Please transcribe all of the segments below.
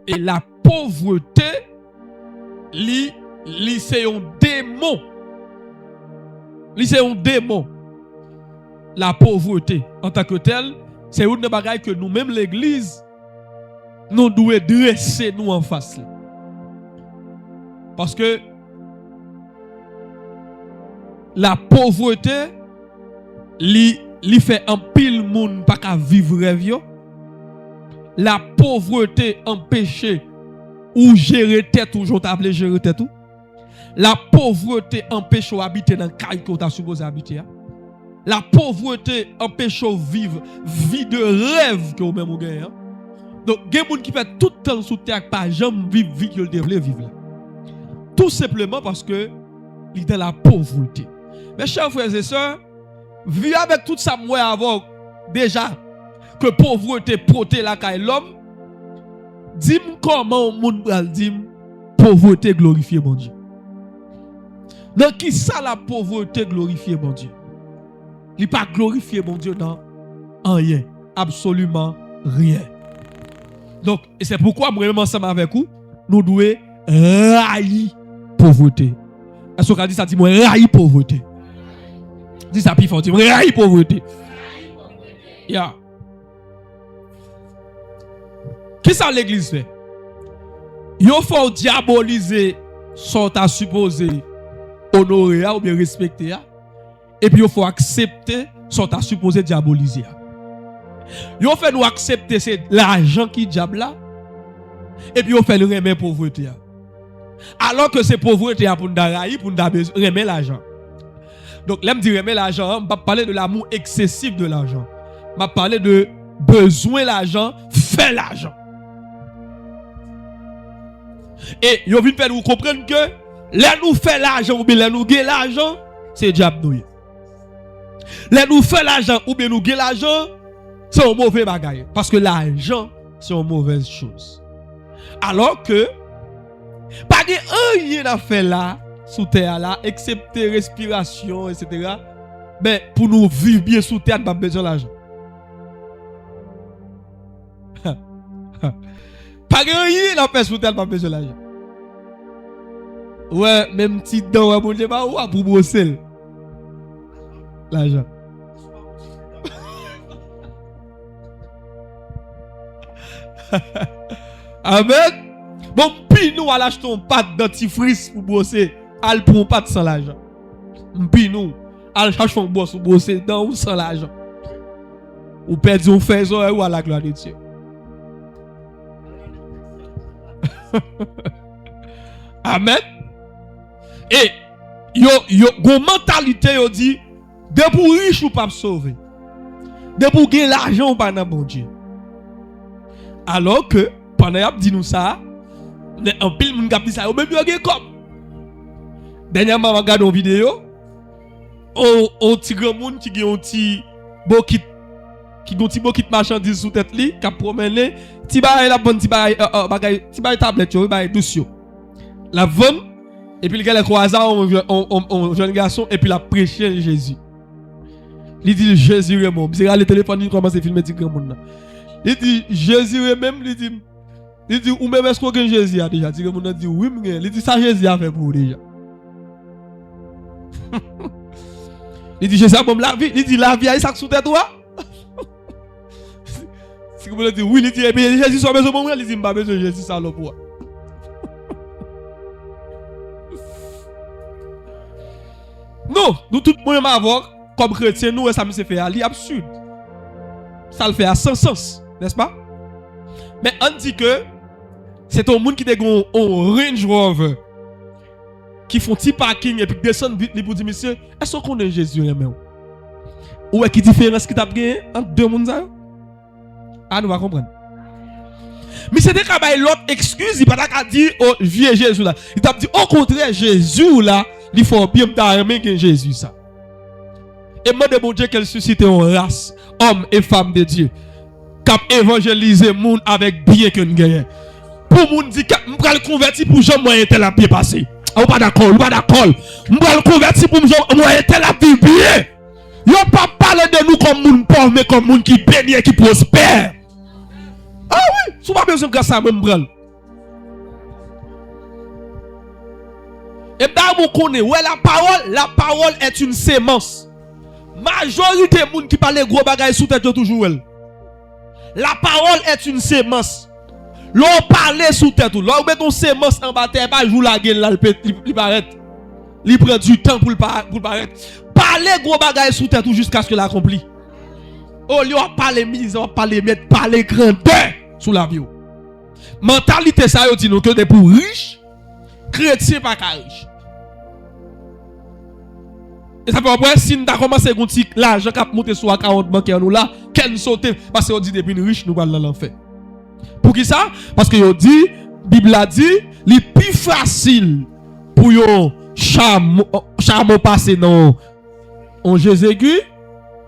Et la pauvreté, c'est un démon. C'est un démon. La pauvreté, en tant que telle, c'est une bagaille que nous-mêmes, l'Église, nous devons dresser nous en face. Parce que la pauvreté, li fait un pile monde pas qu'à vivre rêve. La pauvreté empêche ou gérer tête ou j'ont appelé gérer tête tout. La pauvreté empêche ou habiter dans le caille qu'on t'a supposé habiter. La pauvreté empêche ou vivre vie de rêve que vous même vous gagnez. Donc il y a des gens qui fait tout le temps sous terre pas jamais vivre vie que vous devez vivre. Tout simplement parce que il est dans la pauvreté. Mes chers frères et sœurs, vivre avec tout ça moi avant déjà que pauvreté proté la caille l'homme. Dis-moi comment le monde va dire pauvreté glorifier mon Dieu. Dans qui ça la pauvreté glorifier mon Dieu? Il n'est pas glorifier mon Dieu dans rien, absolument rien. Donc, c'est pourquoi moi même ensemble avec vous, nous devons railler pauvreté. Est-ce qu'on a dit ça? Dis-moi railler pauvreté. Dis ça plus fort, dis-moi railler pauvreté. Yeah. Qu'est-ce que l'église fait? Il faut diaboliser ce que supposé honorer ou bien respecter. Et puis il faut accepter ce que supposé diaboliser. Il faut nous accepter c'est l'argent qui diable là. Et puis il faut nous remettre pauvreté. Alors que c'est pauvreté pour nous railler, pour nous remettre l'argent. Donc là, je dis remettre l'argent, je ne vais pas parler de l'amour excessif de l'argent. Je vais parler de besoin l'argent, faire l'argent. Et yo vient faire nous comprendre que là nous fait l'argent ou bien là nous gagne l'argent, c'est diable nous. Là nous fait l'argent ou bien nous gagne l'argent, c'est un mauvais bagaille parce que l'argent c'est une mauvaise chose. Alors que pas rien à faire là sous terre là excepté respiration etc. Mais pour nous vivre bien sous terre, pas besoin d'argent. Pas rien à faire sous terre, pas besoin d'argent. Ouais, même petit dent, bon Dieu, pas ou pour brosser l'argent. Amen. Bon, puis nous allons acheter un pâte dentifrice pour brosser, al pour un pâte sans l'argent. Puis nous allons chercher un boss pour brosser dents ou sans l'argent. Ou perdre un faiseur ou à la gloire de Dieu. Amen. Et yo mentalité yo dit de pour riche ou pas sauver. De pour gagner l'argent ou pas dans bon Dieu. Alors que pendant y a dit nous ça, en pile moun k'ap dit ça, yo même yo gagner comme. Dernièrement on regarde une vidéo on petit grand monde qui gagne un petit bokit qui gon ti bokit marchandise sous tête li, qui promener, ti bail la bonne ti bail tablette yo, bail douce yo. La vente et puis le gars les croisant on jeune garçon et puis la prêcher Jésus. Il dit Jésus est mort. C'est le téléphone il commence à filmer petit grand monde là. Il dit Jésus est même il dit ou même est-ce que Jésus a déjà dit grand monde dit oui mais il dit ça Jésus a fait pour déjà. Il dit Jésus a bon la vie, il dit la vie a ça sous tête toi. Si vous dit oui, il dit Jésus soit besoin de moi, il dit pas besoin de Jésus ça le pour. Non, nous tout le monde avoir comme chrétien nous ça me fait faire absurde. Ça le fait à sans sens, n'est-ce pas? Mais on dit que c'est un monde qui a un Range Rover qui font petit parking et puis descendent vite pour dire monsieur, est-ce qu'on est Jésus même? Ou est-ce qu'il y a différence qui t'a gagné entre deux mondes ça? Ah, nous va comprendre. Mais c'est des cas l'autre excuse, il pas qu'à dire oh vieux Jésus là. Il t'a dit au contraire Jésus là, il faut bien t'aimer que Jésus ça. Et moi de bon Dieu qu'elle suscite une race, hommes et femmes de Dieu, cap évangéliser monde avec bien que nous gagnons. Pour monde dit que m'pral le convertir pour Jean moyen tel à pied passé. Ou pas d'accord, ou pas d'accord. M'pral le convertir pour Jean moyen tel à vie bien. Yo pas parler de nous comme monde pauvre mais comme monde qui béni et qui prospère. Ah oui, sous pas besoin de ça même bral. mon connaît, ouais, la parole est une sémence. Majorité de gens qui parlent gros bagages sous tête toujours. La parole est une sémence. L'on parle sous tête. L'on met ton sémence en bas, pas joue la gueule là, il paraît. Il prend du temps pour paraître. Parler gros bagages sous tête jusqu'à ce que l'accomplit. Oh, lui on parle mise, on parle mettre, parler grandeur sous la vie. Mentalité ça yo dit nous que des pour riches, chrétien pas riche. Et ça fait après si nous a commencé à gonti l'argent qui a monté sur la 40 bancaire nous là, qu'elle saute parce qu'on dit depuis riche nous va dans l'enfer. Pour qui ça? Parce que yo dit Bible a dit, les plus facile pour yo chameau passer dans en Jésus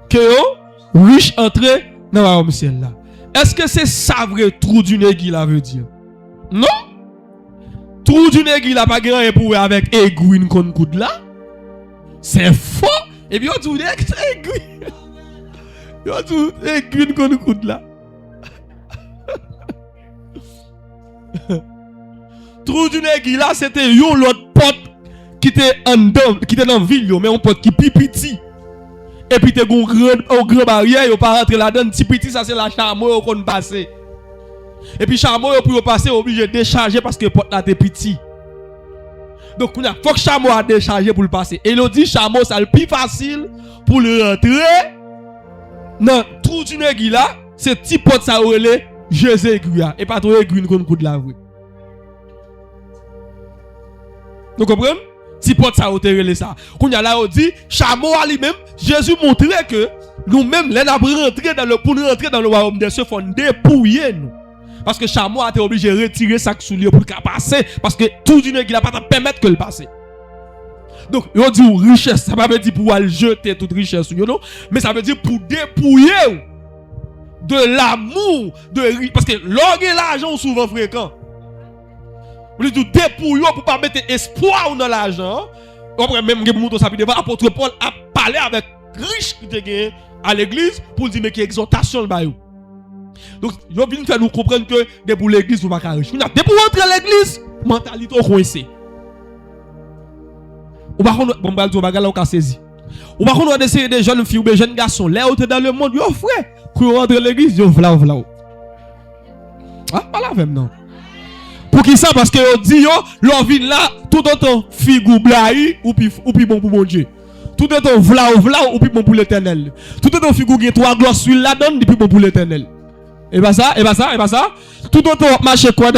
que yo riche entrer dans la royaume ciel là. Est-ce que c'est ça vrai trou d'une aiguille là veut dire? Non? Trou d'une aiguille là pas grand pour avec aiguille qu'on coude là. C'est faux. Et puis on dit aiguille. On dit aiguille qu'on coude là. Trou d'une aiguille là c'était yon l'autre pote qui était en dedans, qui était dans la ville mais un pote qui petit. Et puis, tu as un grand barrière, tu pas rentrer là-dedans. Petit petit, ça c'est la chameau qu'on passe. Et puis, chameau, pour passer, obligé de décharger parce que le porte là est petit. Donc, il faut que chameau a déchargé pour le passer. Et il dit, chameau, c'est le plus facile pour le rentrer. Non, trou d'une aiguille là, c'est petit porte ça relé, Jésus aiguille. Et pas trop aiguille qu'on coûte la vraie. Vous comprenez? Si porte ça relé ça. Quand il y a là, on dit, chameau à lui-même, Jésus montrait que nous-mêmes, les pour rentrer dans le royaume des cieux, il faut dépouiller nous. Parce que chameau a été obligé de retirer ça sous lui pour qu'il passe. Parce que tout d'une qui n'a pas permettre que le passe. Donc, on dit richesse, ça ne veut pas dire pour aller jeter toute richesse, mais ça veut dire pour dépouiller de l'amour, parce que l'orgue et l'argent sont souvent fréquents. Vous dites dépouiller pour ne pas mettre espoir dans l'argent. Après, même que vous savez, l'apôtre Paul a parlé avec riche qui était à l'église pour dire qu'il y a exhortation le bail. Donc, je viens faire nous comprendre que pour l'église, vous ne pouvez pas riche. Dès pour entrer à l'église, mentalité coincée. Ou par contre, bon, on va saisir. Ou par contre, on va essayer des jeunes filles ou des jeunes garçons. Là, dans le monde, yo frère, pour rentrer à l'église, yo v'là. Ah, pas là même, non. Pour qui ça? Parce que on dit yo, l'on vient là, tout autant figou blaï ou puis bon pour mon Dieu. Tout autant v'là ou puis bon pour l'éternel. Tout autant figou qui trois glosses sur la donne, puis bon pour l'éternel. Et pas ça. Tout autant marcher quoi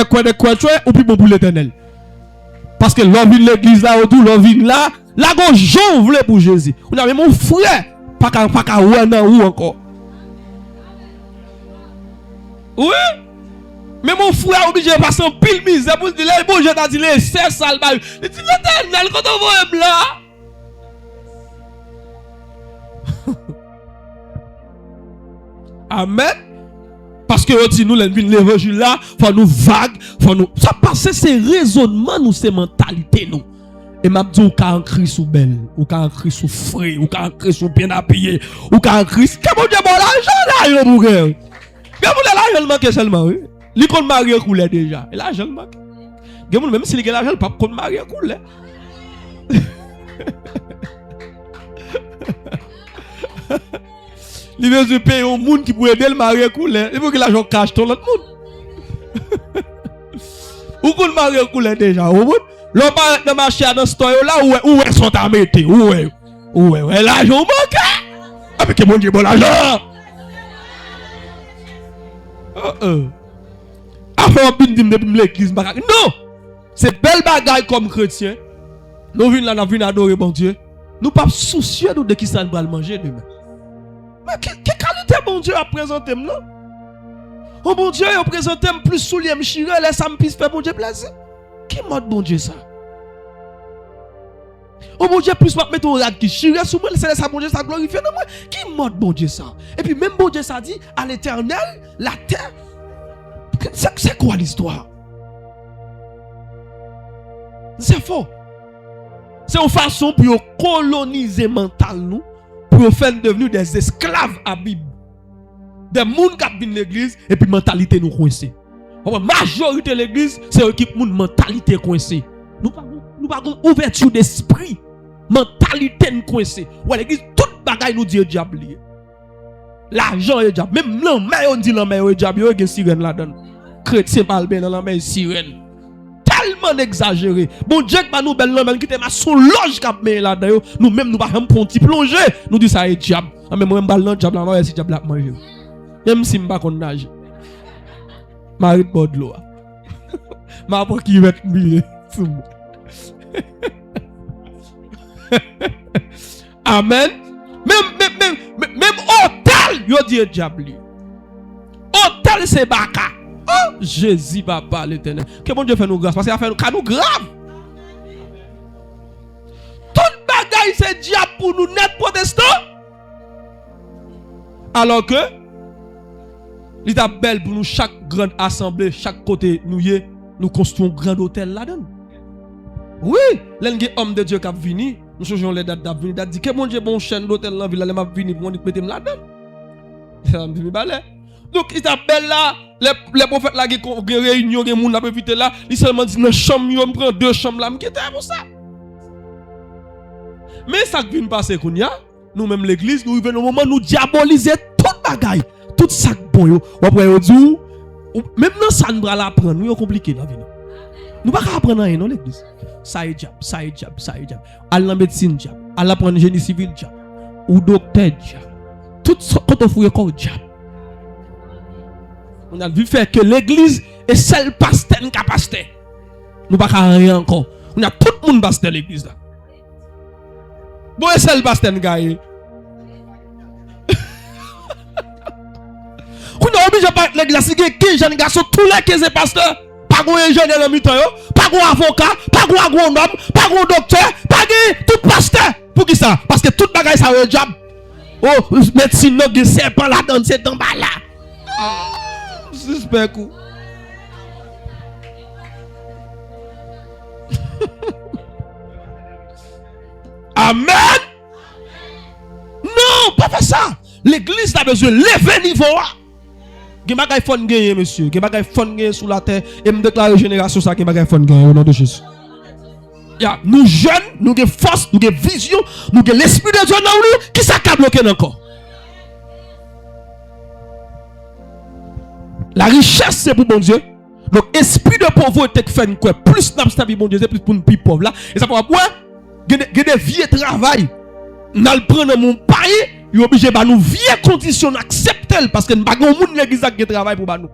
ou puis bon pour l'éternel. Parce que l'on vient l'église là, autour, l'on vient là, la gon Jean voulait pour Jésus. On a mon frère, pas qu'à ou encore. Oui? Mais mon frère est obligé de passer en pile misère pour dire, bon, je t'ai dit, c'est ça le bail. Il dit, l'éternel, quand on voit là. Amen. Parce que si nous, l'évangile là, faut nous vague, faut nous. Ça passe, c'est raisonnement, nous, c'est mentalité, nous. Et m'a dit, ou qu'à en Christ ou belle, ou qu'à en Christ ou frais, ou qu'à en Christ ou bien habillé, ou qu'à en Christ. Comment dire, bon, l'argent là, il mon frère. Comment l'argent manque seulement, oui. Lui qu'on marie coulé déjà. Et l'argent manque. Même si il a l'argent, pas qu'on marie coulé. Il veut payer au monde qui pourrait aider le marié coulé. Il faut que l'argent cache tout l'autre monde. Ou qu'on marie coulé déjà. L'on parle de marché dans ce temps là où est son amété. Où est l'argent manque. Avec mon Dieu, bon l'argent. Après, on dit depuis l'église. Non! C'est belle bagaille comme chrétien. Nous venons là, nous venons adorer mon Dieu. Nous ne sommes pas soucieux de qui ça nous va manger demain. Mais quelle qualité mon Dieu a présenté, non? Oh mon Dieu, il a présenté plus soulier, me chiré, laisse ça me puisse faire mon Dieu plaisir. Qui mode bon Dieu ça? Oh mon Dieu, plus mettre un rad qui chiré sous moi, c'est ça mon Dieu, ça glorifie dans moi. Qui mode bon Dieu ça? Et puis même bon Dieu ça dit, à l'éternel, la terre. C'est quoi l'histoire? C'est faux. C'est une façon pour coloniser mental nous, pour faire devenir des esclaves à Bible. Des gens qui viennent l'église et puis mentalité nous coincée. La majorité de l'église, c'est une mentalité coincée. Nous nous pas une ouverture d'esprit, mentalité nous coincé. Ouais, l'église toute bagaille nous dit diable. L'argent est diable. Même l'enfer on dit l'enfer est diable, il y a sirène là-dedans. Chrétien parle bien dans l'enfer sirène. Tellement exagéré. Bon Dieu pas nous belle l'enfer qui te ma son loge cap mais là-dedans, nous même nous pas même pour petit plonger, nous dit ça est diable. Mais moi même balle dans diable là, si diable là manger. Même si m'pas qu'on nage. Marie de l'eau. Ma pas qui va être Amen. Même hôtel, yo dit diable. Hôtel c'est baka. Oh, Jésus papa l'éternel. Que bon Dieu fait nous grâce parce qu'il a fait nous grave. Tout bagaille c'est diable pour nous net protestants. Alors que il est belle pour nous chaque grande assemblée, chaque côté nous construisons un grand hôtel là-dedans. Oui, l'un des hommes de Dieu qui a venu, nous changeons les dates d'avenir, il dit que mon Dieu bon chaîne d'hôtel là, il m'a venu pour nous mettre là-dedans. Ça me dit balai. Donc Isabelle là, les prophètes là qui ont réunion, les gens là profiter là, ils seulement dit dans chambre, on prend 2 chambres là, m'quitter pour ça. Mais ça qui vient passer qu'on y a, nous même l'église, nous venons au moment nous diaboliser toute bagaille, tout ça bon yo, après on dit même dans ça nous va apprendre, nous compliqué la vie. Nous pas apprendre rien dans l'église. Ça est diable, ça est diable, ça est diable. À la médecine diable, à l'apprendre génie civil diable, ou docteur diable. Tout ce qu'on fouille encore diable. On a vu faire que l'église est seul pasteur qui a pasteur. Nous pas rien encore. On a tout le monde pasteur l'église là. Bon, est seul pasteur qui a. On a obligé de parler l'église qui jeune garçon tous les 15 pasteurs. Pas de ingénieur dans mi-temps, pas de avocat, pas de agronome, pas de docteur, pas de tout pasteur. Pour qui ça? Parce que toute bagaille ça est diable. Oh, médecine non de serpent là-dedans, c'est en bas là. Suspect coup. Amen. Non, pas faire ça. L'église a besoin de lever niveau. Qui bagay fon gagner monsieur, qui bagay fon gagner sous la terre et me déclarer génération ça qui bagay fon gagner au nom de Jésus. Ya, nous jeunes, nous avons force, nous avons vision, nous avons l'esprit de Dieu dans nous qui ça a bloqué encore. La richesse c'est pour bon Dieu. Donc esprit de pauvreté qui fait quoi plus n'abstabi bon Dieu, c'est plus pour nous plus pauvres là et ça pour moi des vieux travail. N'a le prendre mon pays. Il est obligé de nous vieilles conditions d'accepter parce que nous n'avons pas de l'église qui travaille pour nous.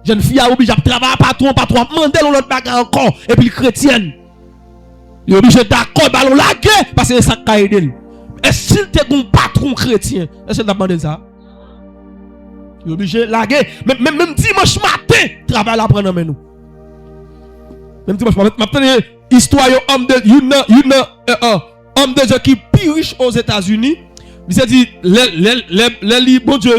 Jeune fille est obligée de travailler patron, demander l'autre bagarre encore et puis chrétienne. Il est obligé d'accord ballon la guerre parce que c'est ça qui a aidé. Et s'il te un patron chrétien, est-ce que tu as demandé ça? Il est obligé de la guerre. Même dimanche matin, travail la prendre dans nous. Même dimanche matin, maintenant histoire homme de homme de Dieu qui est plus riche aux États-Unis, il s'est dit, les bon Dieu,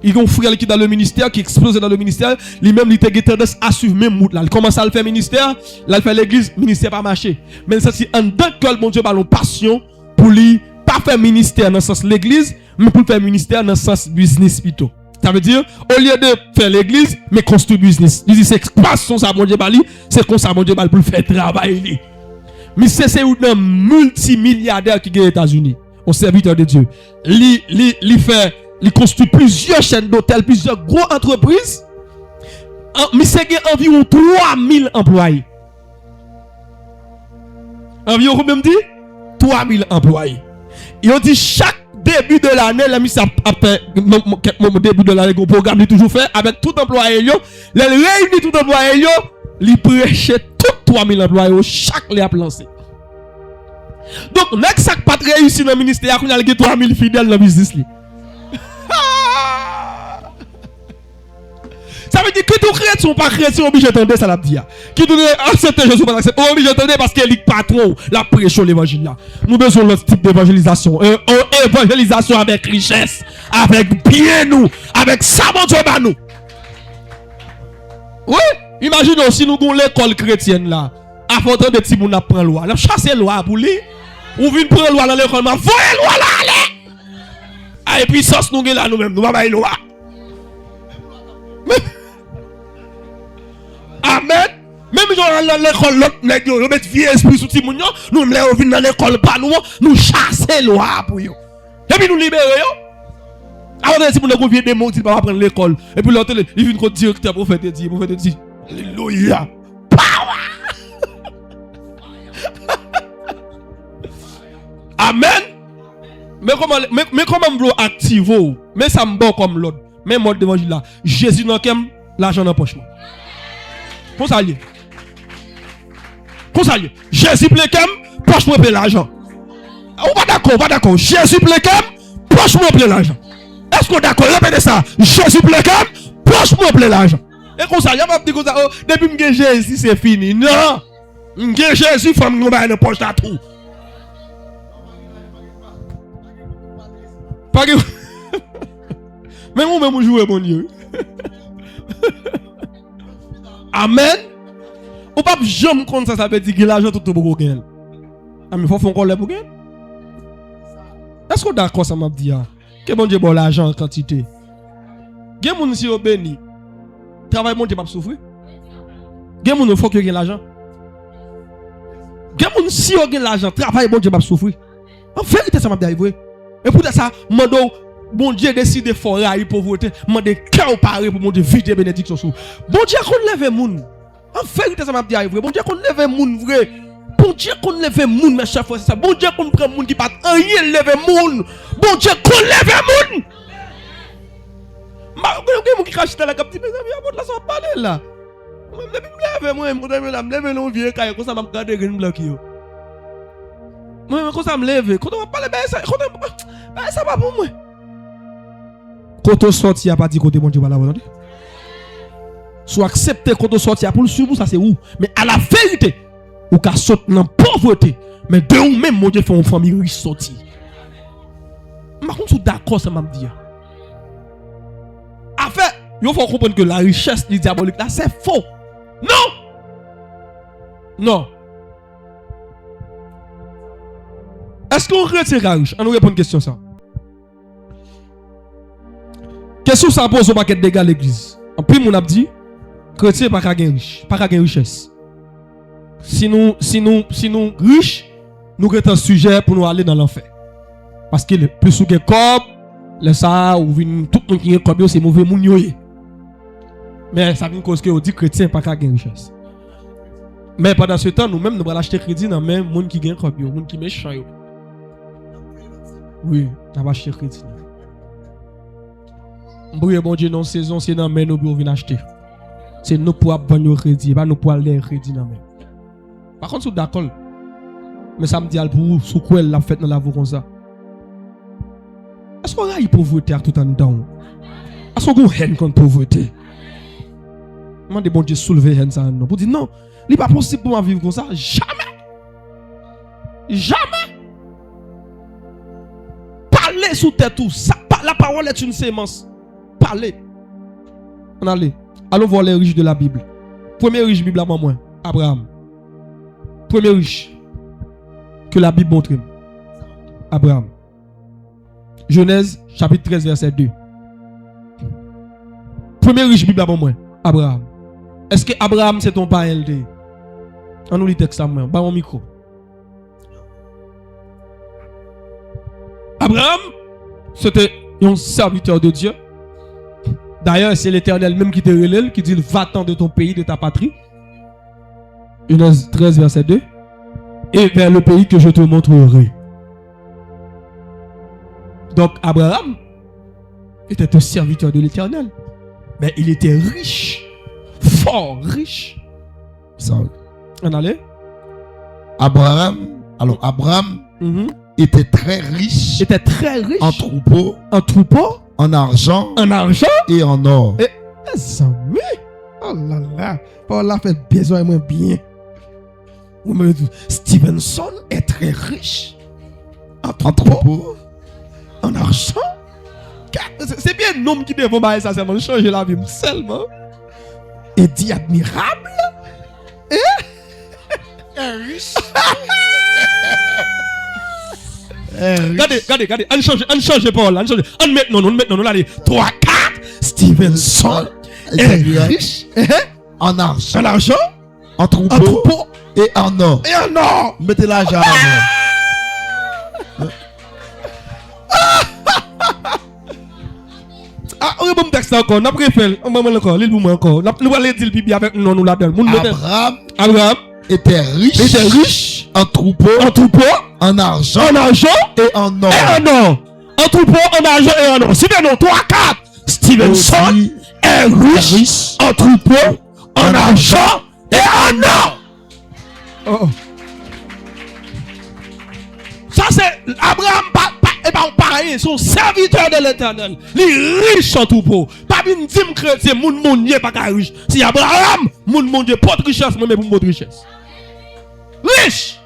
ils ont frère qui dans le ministère, qui explose dans le ministère, lui-même, il a tendance à suivre même route là. Il commence à le faire ministère, là, il fait l'église, ministère pas marché. Mais ça, c'est un d'un que bon Dieu a une passion pour lui, pas faire ministère dans le sens l'église, mais pour faire ministère dans le sens business plutôt. Ça veut dire, au lieu de faire l'église, mais construire business. Il dit, c'est passion ça, bon Dieu, c'est comme ça, bon Dieu, pour faire travail. Mais c'est un multimilliardaire qui est aux États-Unis, un serviteur de Dieu. Il construit plusieurs chaînes d'hôtels, plusieurs grosses entreprises. Mais c'est environ 3000 employés. Environ combien me dit? 3000 employés. Et on dit chaque début de l'année, la mise après mon début de l'année, le programme est toujours fait avec tout employé. Les réunit tout employé, il prêche tout 3000 employés chaque les a lancé. Donc, n'est-ce que pas réussi dans le ministère, il y a 3000 fidèles dans le business. Ça veut dire que tout chrétien, pas chrétien, obligé d'entendre ça la dire. Qui doit accepter Jésus, pas accepter, obligé d'entendre parce qu'il est patron, la prêche l'évangile là. Nous besoin de l'autre type d'évangélisation. Évangélisation avec richesse, avec bien nous, avec ça, mon Dieu, nous. Oui, imaginez aussi nous avons l'école chrétienne là. À fond de petits moun apprend loi. N'a chasser loi pour lui. Ou vinn prendre loi dans l'école, mais voyez loi là allez. Ah et puis sauce nous là nous-mêmes, nous pas loi. Amen. Même dans l'école, l'autre nèg yo met vieux esprit sous ti moun yo, nous même là vinn dans l'école pas nous chasser loi pour yo. Et puis nous libérer yo. Avant de si moun nèg vieux démon il pas prendre l'école et puis l'autre il vient comme directeur prophète dit alléluia. Amen. Mais comment me activer mais ça me bon comme l'autre. Mais mode d'évangile là, Jésus dans kem l'argent dans poche. Pour ça lié. Pour ça lié. Jésus plekem, poche moi payer l'argent. Ou pas d'accord. Jésus plekem, poche moi payer l'argent. Est-ce qu'on d'accord? Répétez ça. Jésus plekem, poche moi payer l'argent. Et comme ça, il y a pas dit comme ça, oh, depuis que Jésus c'est fini. Non. Que Jésus faut me mettre dans poche à tout. Pas que mais moi même jouer mon Dieu. Amen. Ou pas jamais comme ça veut dire que l'argent tout pour gagner. Ah mais faut faire encore pour gagner. Est-ce que d'accord ça m'a dit que bon Dieu bon l'argent en quantité. Gen moun si au béni. Travail bon Dieu pas souffrir. Gen moun faut que gagne l'argent. Gen moun si au gagne l'argent, travail bon Dieu pas souffrir. En vérité ça m'a dit vrai. Et pour ça mando bon Dieu décide de faire la pauvreté, mande cœur paré pour mon Dieu vider bénédiction sur. Bon Dieu qu'on lève moun. En vérité ça m'a dit vrai. Bon Dieu qu'on lève moun vrai. Bon Dieu qu'on lève moun mes chers frères, c'est ça. Bon Dieu qu'on prend moun qui pas rien lever moun. Bon Dieu qu'on lève moun. Ma moun qui cache dans la cap dit mes amis, on là ça parler là. Même lève moi, me lève non vieux caille comme ça m'a regarder green block yo. Moi comme ça me lève, quand on va parler ça, ça va pour moi. Quand on sorti, il n'y a pas dit côté mon Dieu, voilà, vous soit accepté quand on sorti, pour le suivre, ça c'est où. Mais à la vérité, ou qu'à sortir dans la pauvreté, mais de ou même, mon Dieu, fait une famille riche sortie. Par contre, je suis d'accord, ça m'a dit. En fait, il faut comprendre que la richesse diabolique là, c'est faux. Non. Est-ce qu'on retire la riche? On nous répond une question ça. Question ça pose au paquet de dégâts à l'église. En plus, mon a dit, chrétien pas qu'à gagner riche, pas qu'à gagner richesse. Si nous riches, nous sommes un sujet pour nous aller dans l'enfer. Parce que le plus sous que comme, le ça, ou tout le monde qui est comme c'est mauvais moun yoye. Mais ça vient cause que on dit chrétien pas qu'à gagner richesse. Mais pendant ce temps, nous-mêmes, nous allons acheter crédit dans même monde qui gagne comme yo, monde qui méchant yo. Oui, on va acheter crédit. Mbouye bon Dieu non saison c'est dans mais nous pour venir acheter. C'est nous pour vendre crédit, pas nous pour aller crédit dans mais. Par contre, je suis d'accord. Mais ça me dit pour sous quoi la fête dans la voie comme ça. Est-ce qu'on a une pauvreté tout en dedans? Est-ce qu'on a une haine contre pauvreté? Moi de bon Dieu soulever haine ça non. Pour dire non, il n'est pas possible pour moi vivre comme ça. Jamais. Parler sous tête tout ça. La parole est une sémence. Parlez. On allait. Allons voir les riches de la Bible. Premier riche Bible à moi, Abraham. Premier riche que la Bible montre. Abraham. Genèse chapitre 13 verset 2. Premier riche Bible à moi, Abraham. Est-ce que Abraham c'est ton père LD? On nous lit texte à moi, bas mon micro. Abraham c'était un serviteur de Dieu. D'ailleurs, c'est l'Éternel même qui te relève, qui dit va-t'en de ton pays, de ta patrie. Genèse 13, verset 2. Et vers le pays que je te montrerai. Donc, Abraham était un serviteur de l'Éternel. Mais il était riche, fort riche. Ça. On allait? Abraham était très riche. Était très riche. En troupeaux. En troupeaux. En argent. En argent. Et en or. Et amis. Oh là là. Paul a fait besoin moins bien. Stevenson est très riche. En troupeaux. En argent. C'est bien un homme qui devait faire ça, seulement changer la vie seulement. Et dit admirable. Et riche. Regardez, on change Paul, on met non, allez, 3, 4, Stevenson est riche en argent en troupeau et en or. Et en or. Mettez l'argent en or. Ah, on a un bon texte encore. On a préféré. On va encore. L'île pour moi encore. Nous allons dire le Bible avec nous. Nous là-dedans. Abraham était riche en troupeau, en argent et en or. En troupeau, en argent et en or. Si bien non, 3, 4. Stevenson est riche en troupeau, en argent et en or. Ça c'est Abraham et pas pareil, son serviteur de l'Éternel. Il est riche en troupeau. Pas une dîme chrétien, mon Dieu pas riche. Si Abraham, mon Dieu pas de richesse, moi même pour de richesse. Riche.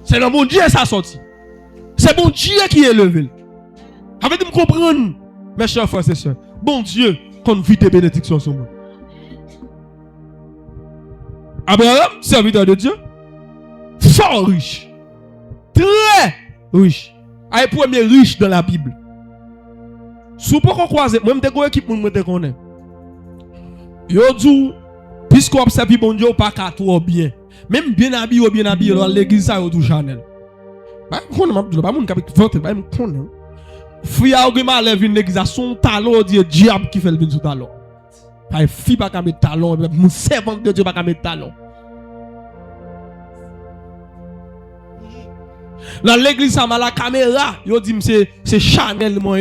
C'est dans mon Dieu ça sorti. C'est mon Dieu qui est levé. Avez-vous me comprendre, mes chers frères et sœurs? Bon Dieu, qu'on vit des bénédictions sur moi. Abraham, serviteur de Dieu, fort riche. Très riche. Un premier riche dans la Bible. Si vous pouvez croiser, moi je suis équipe, moi je connais. Yo dit, puisque vous observez bon Dieu, pas qu'à trop bien. Même bien habillé, dans l'église, ça est tout Chanel. Je connais, pas mon capit vote, pas mon connais. Fille argument lève une l'église, son talon, dit diable qui fait le bien sous talon. Pas fille pas qu'à mettre talon, mon servant de Dieu pas qu'à mettre talon. Dans l'église, ça m'a la caméra. Yo dit c'est Chanel moi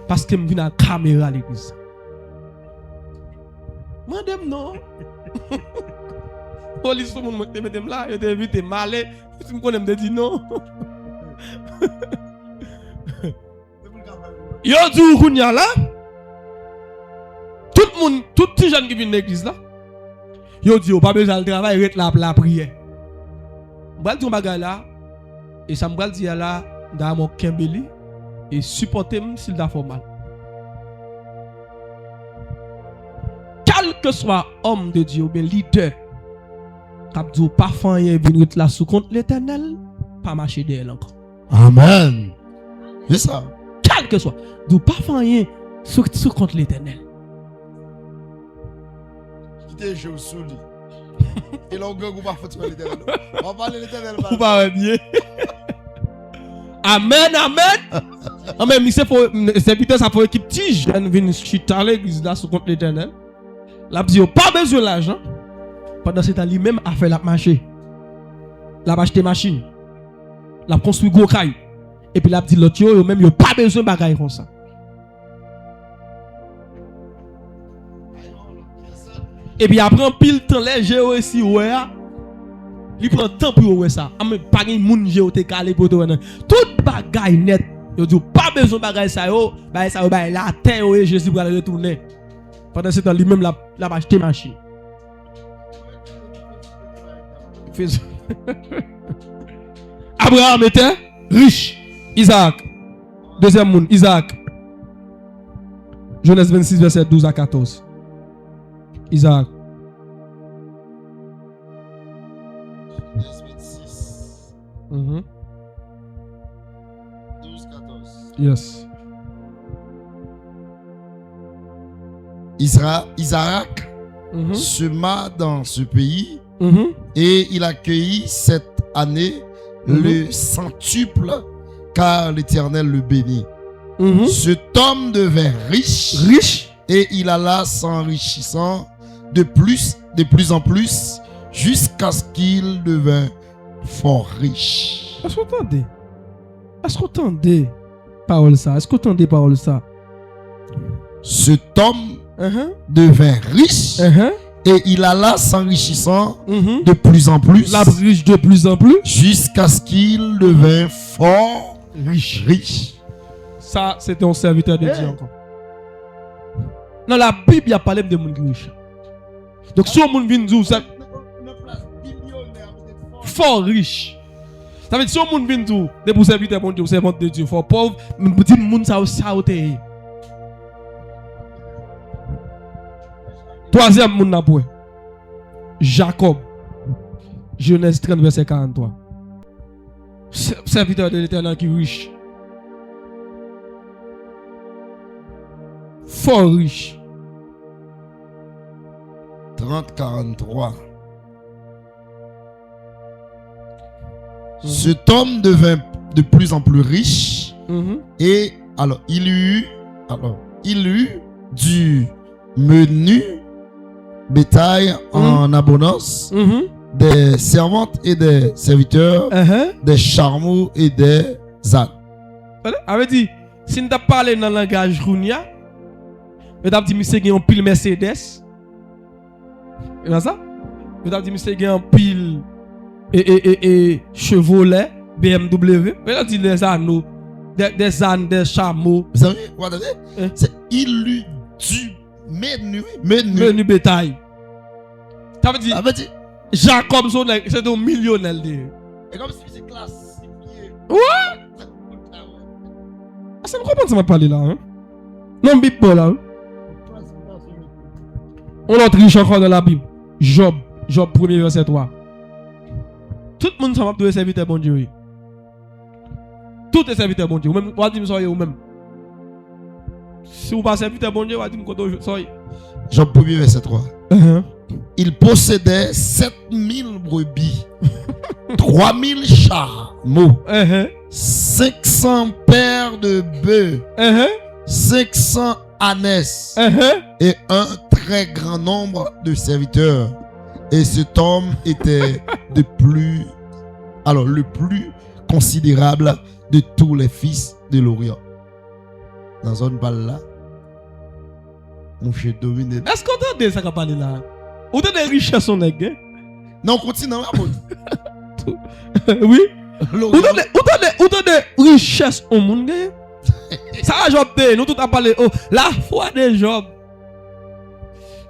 parce que me vient la caméra l'église. Madame non. Police tout le monde me mettre là, yo t'invite malé, tu me connais me dit non. Yo dit kounya là. Tout le monde, tout petit jeune qui vient dans l'église là. Yo dit pas besoin de travail, rete la prière. M'bral dit on bagay là. Et ça me dit là, dans mon Kembeli, et supporter-moi s'il a fait mal. Quel que soit homme de Dieu ou bien leader, cap dit pas faire venir là sous compte l'Éternel, pas marcher derrière encore. Amen. C'est ça. Quel que soit, dit pas faire sous compte l'Éternel. Quittez je sous lui. Et là on gagne pas faire l'Éternel. On va parler l'Éternel. Ou pas bien. Amen, amen. Amen, mais c'est pour ça pour équipe petit jeune venir chuter à l'église là sous compte l'Éternel. La dit pas besoin d'argent. Pendant ce temps lui-même a fait la marché. La acheté machine. La construit gros caille. Et puis la dit l'autre yo même yo pas besoin bagaille comme ça. Et puis après un pile temps léger aussi ouais. Il prend temps pour voir ça. Mais pas de monde qui calé pour toi. Tout bagaille net. Yo dit pas besoin de bagaille ça yo, ça la terre et Jésus va retourner. Pendant ce temps lui-même la acheté machine. Abraham était riche. Isaac. Deuxième monde, Isaac. Genèse 26 verset 12 à 14. Isaac. Genèse 26. 12, 14. Yes. Isaac sema dans ce pays et il accueillit cette année le centuple car l'Éternel le bénit. Cet homme devint riche et il alla s'enrichissant de plus en plus jusqu'à ce qu'il devint fort riche. Est-ce que vous entendez? Est-ce que vous entendez parole ça? Est-ce que vous entendez parole ça? Cet homme devint riche et il alla s'enrichissant de plus en plus. La riche de plus en plus. Jusqu'à ce qu'il devint fort riche. Ça, c'était un serviteur de Dieu encore. Dans la Bible, il y a parlé de monde riche. Donc, si on vient dire ça, fort riche. Ça veut dire si on vient dire de pour serviteur de Dieu, servant de Dieu, fort pauvre, dit monde ça sauté. Troisième monde n'a pas. Jacob. Genèse 30 verset 43. Serviteur de l'Éternel qui est riche. Fort riche. 30-43. Cet homme devint de plus en plus riche et alors il eut du menu bétail en abondance, des servantes et des serviteurs, des chameaux et des ânes. Avait dit, si nous t'as parlé dans le langage Rounia, nous t'as dit, monsieur, il y a un pile Mercedes. Et ça? Nous t'as dit, monsieur, il y a un pile et Chevrolet, BMW. Mais là, dit les anneaux, des ânes, des chameaux. Vous savez, vous entendez? C'est il eut du menu bétail. Ça veut dire, Jacob, c'est un millionnaire. et comme si c'est classe. Ouais! Ah, ça me comprend ça m'a parlé là. Hein? Non, Bible pas là. Hein? On a triche encore dans la Bible. Job 1er verset 3. Tout le monde s'en va de serviteur bon Dieu. Tout est serviteur bon Dieu. Même, on va dire, soyez ou même. Si vous pas serviteur bon Dieu, on va dire, soyez. Job 1er verset 3. Il possédait 7000 brebis, 3000 chameaux, 500 paires de bœufs, 500 ânesses et un très grand nombre de serviteurs. Et cet homme était le plus considérable de tous les fils de l'Orient. Dans une balle là, mon chef dominé. Est-ce qu'on entend ça qu'a parlé là? Ou t'as des richesses on est gay? Non, continue. Oui. Ou t'as des richesses au monde gay? Ça a Job dit, nous tout a parlé. Oh, la foi de Job.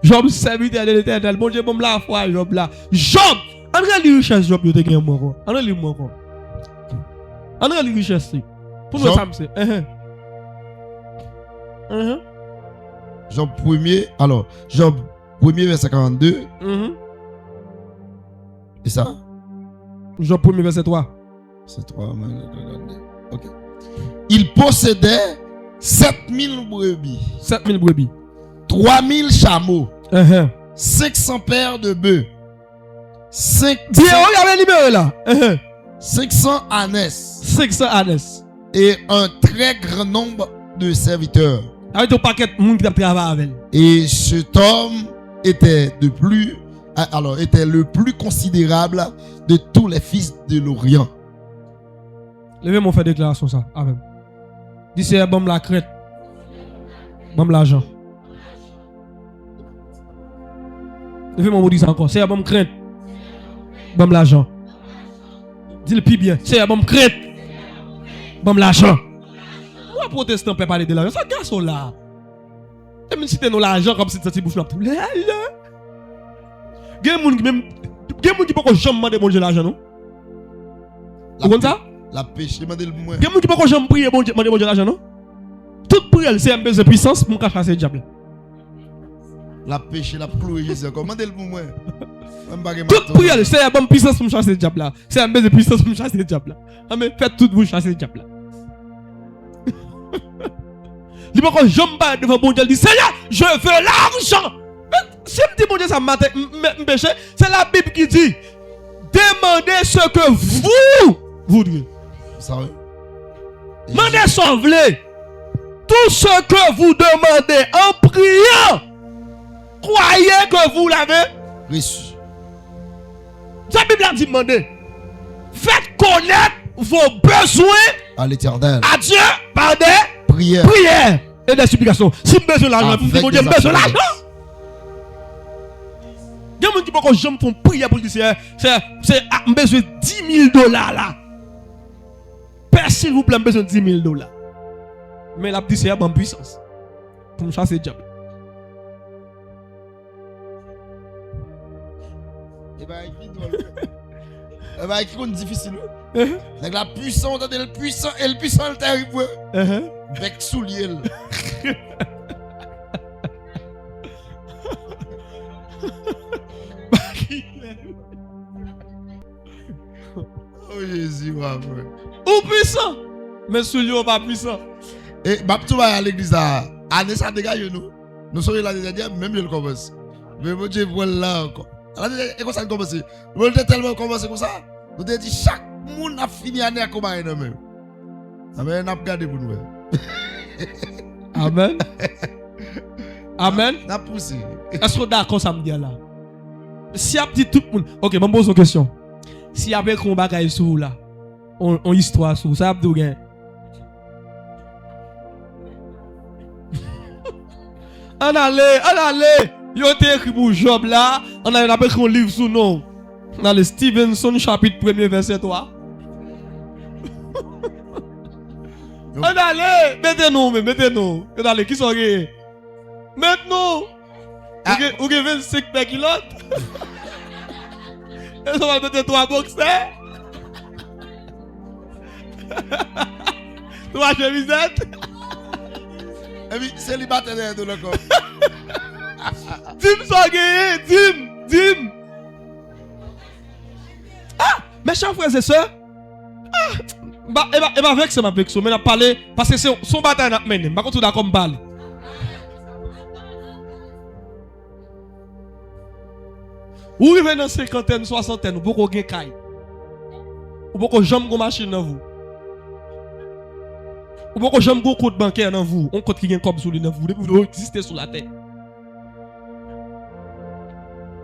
Job serviteur de l'Éternel. Bon Dieu, bon la foi Job là. Job, on regarde les richesses Job, il te gagne mort. On regarde les mort. On regarde les richesses. Pour nous ça c'est. Job 1er, alors, Job 1er verset 42. Et ça? Job 1er verset 3. C'est 3. Ok. Il possédait 7000 brebis. 7000 brebis. 3000 chameaux. 500 paires de bœufs. 500 ânesses. 500 ânesses. Et un très grand nombre de serviteurs. Avec ton paquet de monde qui a travaillé avec. Et cet homme était le plus considérable de tous les fils de l'Orient. Levez-moi faire déclaration ça. Amen. Dis c'est bon la crête. Bon l'argent. Levez-moi dire ça encore. C'est bon crête. Bon l'argent. Dis le plus bien. C'est bon crête. Bon l'argent. Moi protestant peut parler de l'argent. Ça garçon là. Et même si tu as l'argent comme si tu as bouffé la poule. Il y a des gens qui même pas jamais demander bon Dieu l'argent non. Vous comprenez ça? La péché m'a dit le moins. Il y a des gens qui pas jamais prier bon Dieu demander bon Dieu l'argent non. Toute prière c'est un besoin de puissance pour chasser le diable. La péché la ploué Jésus comment dit le moins. Toute prière c'est une bonne puissance pour chasser le diable là. C'est un besoin de puissance pour chasser le diable là. Amen. Faites tout pour chasser le diable là. Il va jamais pas devant bon Dieu dit Seigneur, je veux l'argent. Si je dis bon Dieu ça m'a péché, c'est la Bible qui dit demandez ce que vous voudrez. Ça oui. Demandez ce que vous voulez. Tout ce que vous demandez en priant, croyez que vous l'avez reçu. La Bible a dit demandez. Faites connaître vos besoins à l'Éternel. À Dieu par des prières et des supplications. Si vous avez besoin d'argent, vous dites Dieu, besoin d'argent. Il y a des gens qui ne jamais font prière pour dire c'est besoin de $10,000 là. Père, s'il vous plaît, besoin de $10,000. Mais la petite c'est en puissance pour me chasser le diable. Et bien, il va écrire une difficile. Avec la puissance, le puissant et le puissant, il t'arrive. Avec soulier. Oh Jésus, ou puissant, mais soulier pas puissant. Et tu vas à l'église là, année ça dégage nous. Nous sommes là déjà, même je le commence. Mais mon Dieu, voilà encore. Et comme ça, commence. Nous avons tellement commencé comme ça. Nous avons dit chaque monde a fini l'année à combattre nous-mêmes. Amen, on a regardé pour nous. Amen. Amen. On a poussé. Est-ce que d'accord ça me dit là? Si a dit tout le monde. OK, je me pose une question. Si avec un bagage sur là, on histoire sur ça a dit gain. On allait. Yo t'ai écrit pour Job là, on a écrit un livre sous nom. Dans le Stevenson chapitre 1er verset 3. On allait, mettez-nous. On allait, qui sont gay? Maintenant, vous avez 25 pilotes. Et ça va mettre 3 boxers. 3 chemisettes. Et puis, célibataire derrière tout le corps. Dim sont gay, dim. Ah, mes chers frères et sœurs. Et avec ça, mais on a parlé, parce que c'est son bataille n'a mené. Par contre, tu d'accord me parler. Ou arrivez dans 50e, 60e, ou beaucoup de caille. Ou beaucoup de jambes de machine dans vous. Ou beaucoup de jambes de compte bancaire dans vous. On compte qui gagne comme sur lui dans vous. Depuis vous existez sur la terre.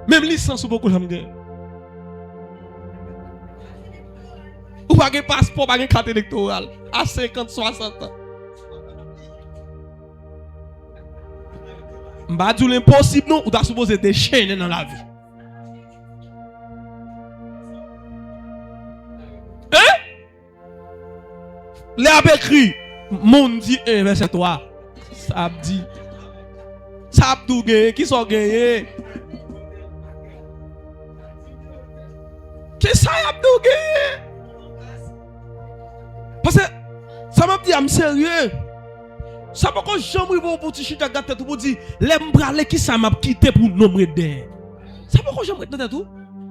Même licence ou beaucoup de jambes gagne. Ou pas de passeport, pas de carte électorale. À 50, 60 ans. M'a dit l'impossible non, ou t'as supposé déchaîner dans la vie. Les a écrit, monde dit 1 verset 3. Ça a dit. Ça a tout gagné, qui sont gagnés? Qui ça a tout gagné? Parce que ça m'a dit, I'm sérieux. Ça m'a quand jamais pour petit chita gâte tout pour dire, les m'bralé qui ça m'a quitté pour nommer d'air. Ça m'a quand jamais dans tout.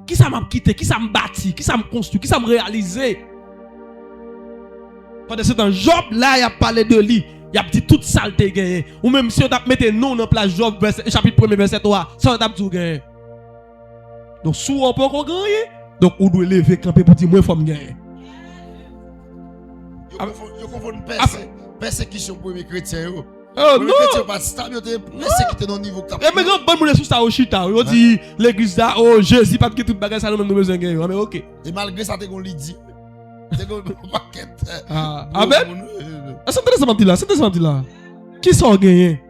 Qui ça m'a quitté, qui ça m'a bâti, qui ça m'a construit, qui ça m'a réalisé. Pendant ce temps, Job là, il a parlé de lui. Il a dit toute saleté gagné. Ou même si on t'a mis non dans place Job chapitre 1 verset 3, ça on t'a tout gagné. Donc sous on peut encore gagner. Donc on doit lever camper pour dire moi faut me gagner. Yo confond persécution pour les chrétiens. Oh non! Les chrétiens pas stable, ils persécuté dans niveau cap. Et mais quand bon moun sous ça au chita, on dit l'église là, oh Jésus pas que tout bagage ça nous même besoin gagner. Mais OK. Et malgré ça t'es qu'on lui dit. T'es qu'on paquet. Amen. C'est intéressant là. Qui sont gagné?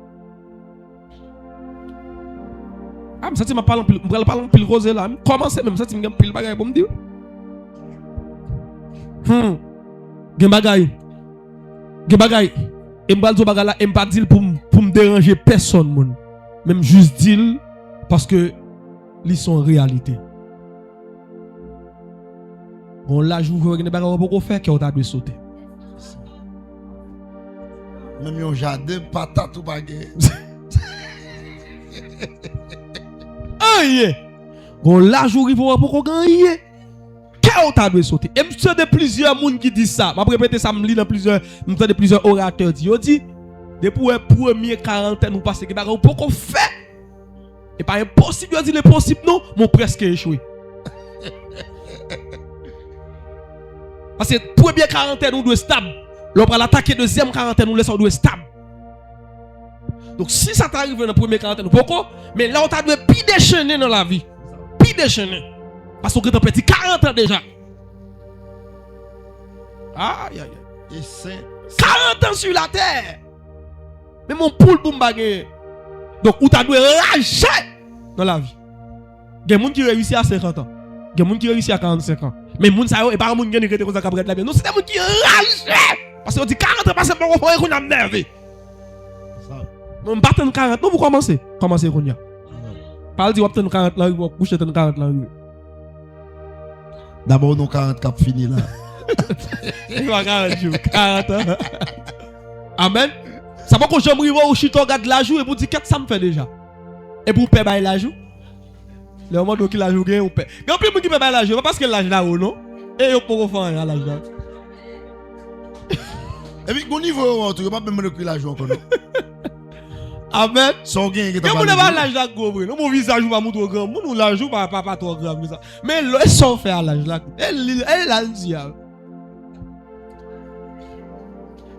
Ah, mais ça tu m'as parlé en pile rosé là. Commencez même ça tu me pile bagage pour me dire. Gen bagay. Et m'bral zo bagay là, et m'pa dire pour me déranger personne moun. Même juste dire parce que ils sont en réalité. Bon là jour que gen bagay pas faire que on t'a dû sauter. Même yon jardin patate ou bagay. Aïe. Bon là jour il faut pas gagner. Qu'est-ce que tu as sauter? Et je de plusieurs personnes qui disent ça. Je vais répéter ça, je lis dans plusieurs orateurs. Ils disent, depuis la première quarantaine, nous passons, nous ne pouvons pas faire. Et pas impossible, ils disent impossible, non, mais presque échoué. Parce que la première quarantaine, nous devons stable. Lorsqu'on va l'attaquer la deuxième quarantaine, nous laissons stable. Donc si ça t'arrive dans la première quarantaine, pourquoi? Mais là, on t'a dû plus déchaîner dans la vie. Plus déchaîner. Parce qu'on a petit 40 ans déjà. Aïe, aïe, aïe. Et c'est 40 ans sur la terre. Mais mon poule boum bagay. Donc, ou t'as dû rager dans la vie. Il y a des gens qui réussissent à 50 ans. Il y a des gens qui réussissent à 45 ans. Mais les gens qui ne pas des gens qui réussissent à 40 ans. Non, c'est des gens qui ragent. Parce qu'on dit 40 ans, parce que on va faire une nerveux. On bat 40 ans, vous commencez. Commencez, Ronia. Parle dit, on va 40 ans, vous couchez 40 ans. D'abord, nous 40 cap fini là. Il va 40 jours, 40 ans. Amen. Ça va que j'aimerais voir au chito regarde la joue et vous dire qu'est-ce que ça me fait déjà. Et pour payer la joue. Le moment où il la joue gagne ou paye. Quand plus qui paye la joue parce que l'âge là ou non. Et yo pour faire à l'âge là. Et puis au niveau on tu pas même le la joue encore. Amen. Son gain qui Et mon pas l'âge là gros, mon visage ou pas mon trop grand, mon l'âge ou pas trop grand comme ça. Mais le son fait à l'âge là. Elle a dit.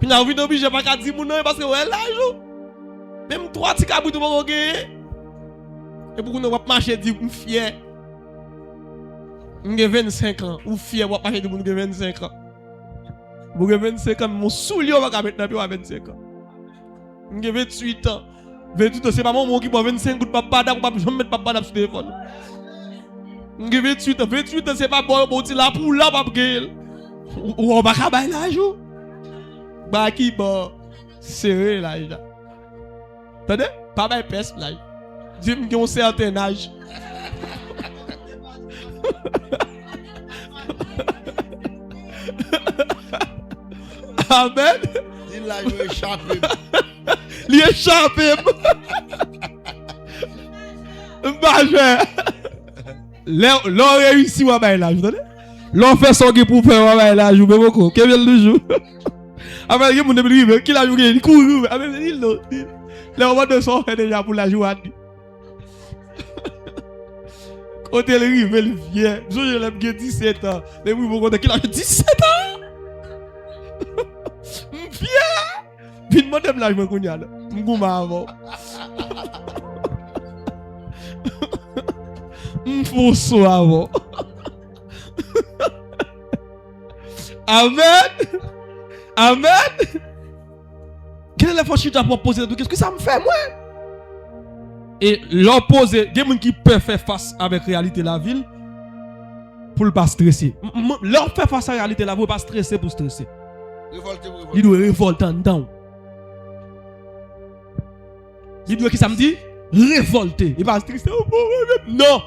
Puis n'a envie d'obliger pas qu'à dire mon nom parce que elle l'âge. Même 3 petits cabouts tout pas gagner. Et pour nous va marcher dire fier. J'ai 25 ans, ou fier va marcher dire mon 25 ans. Vous avez 25 ans, mon soulier va mettre dans 25 ans. J'ai 28 ans. 28 ans, c'est pas mon qui prend 25 gouttes de papa, je vais mettre papa sur le téléphone. J'ai 28 ans, 28 ans, c'est pas bon, bon, la pour là, papa. Ou on va pas là, jour. Bah, qui bon, serré là, là. Attendez, pas mal peste là. Dis-moi qu'il y a un certain âge. Amen. Il a joué échappé. Il est échappé. L'on réussit, on va là. L'on fait son pour faire, on va là. Joue beaucoup. Quel est le jour? Après, il y a mon début, qui l'a joué, il court. Après, il l'autre. Là, on va de son fait déjà pour la jouer. Quand elle arrive, elle vient. Je l'ai 17 ans. Mais oui, vous comptez qu'il a 17 ans. Viens. Puis, moi, je me connais. Je me avant. Je faut ça avant. Amen. Amen. Quelle est la fois que tu as proposé? Qu'est-ce que ça me fait, moi? Et l'opposé, il y a des gens qui peuvent faire face avec la réalité de la ville pour ne pas stresser. Leur faire face à la réalité de la ville pour ne pas stresser pour stresser. Il doit révolter en dedans. Il doit qui ça me dit? Révolter. Il va stresser. Non.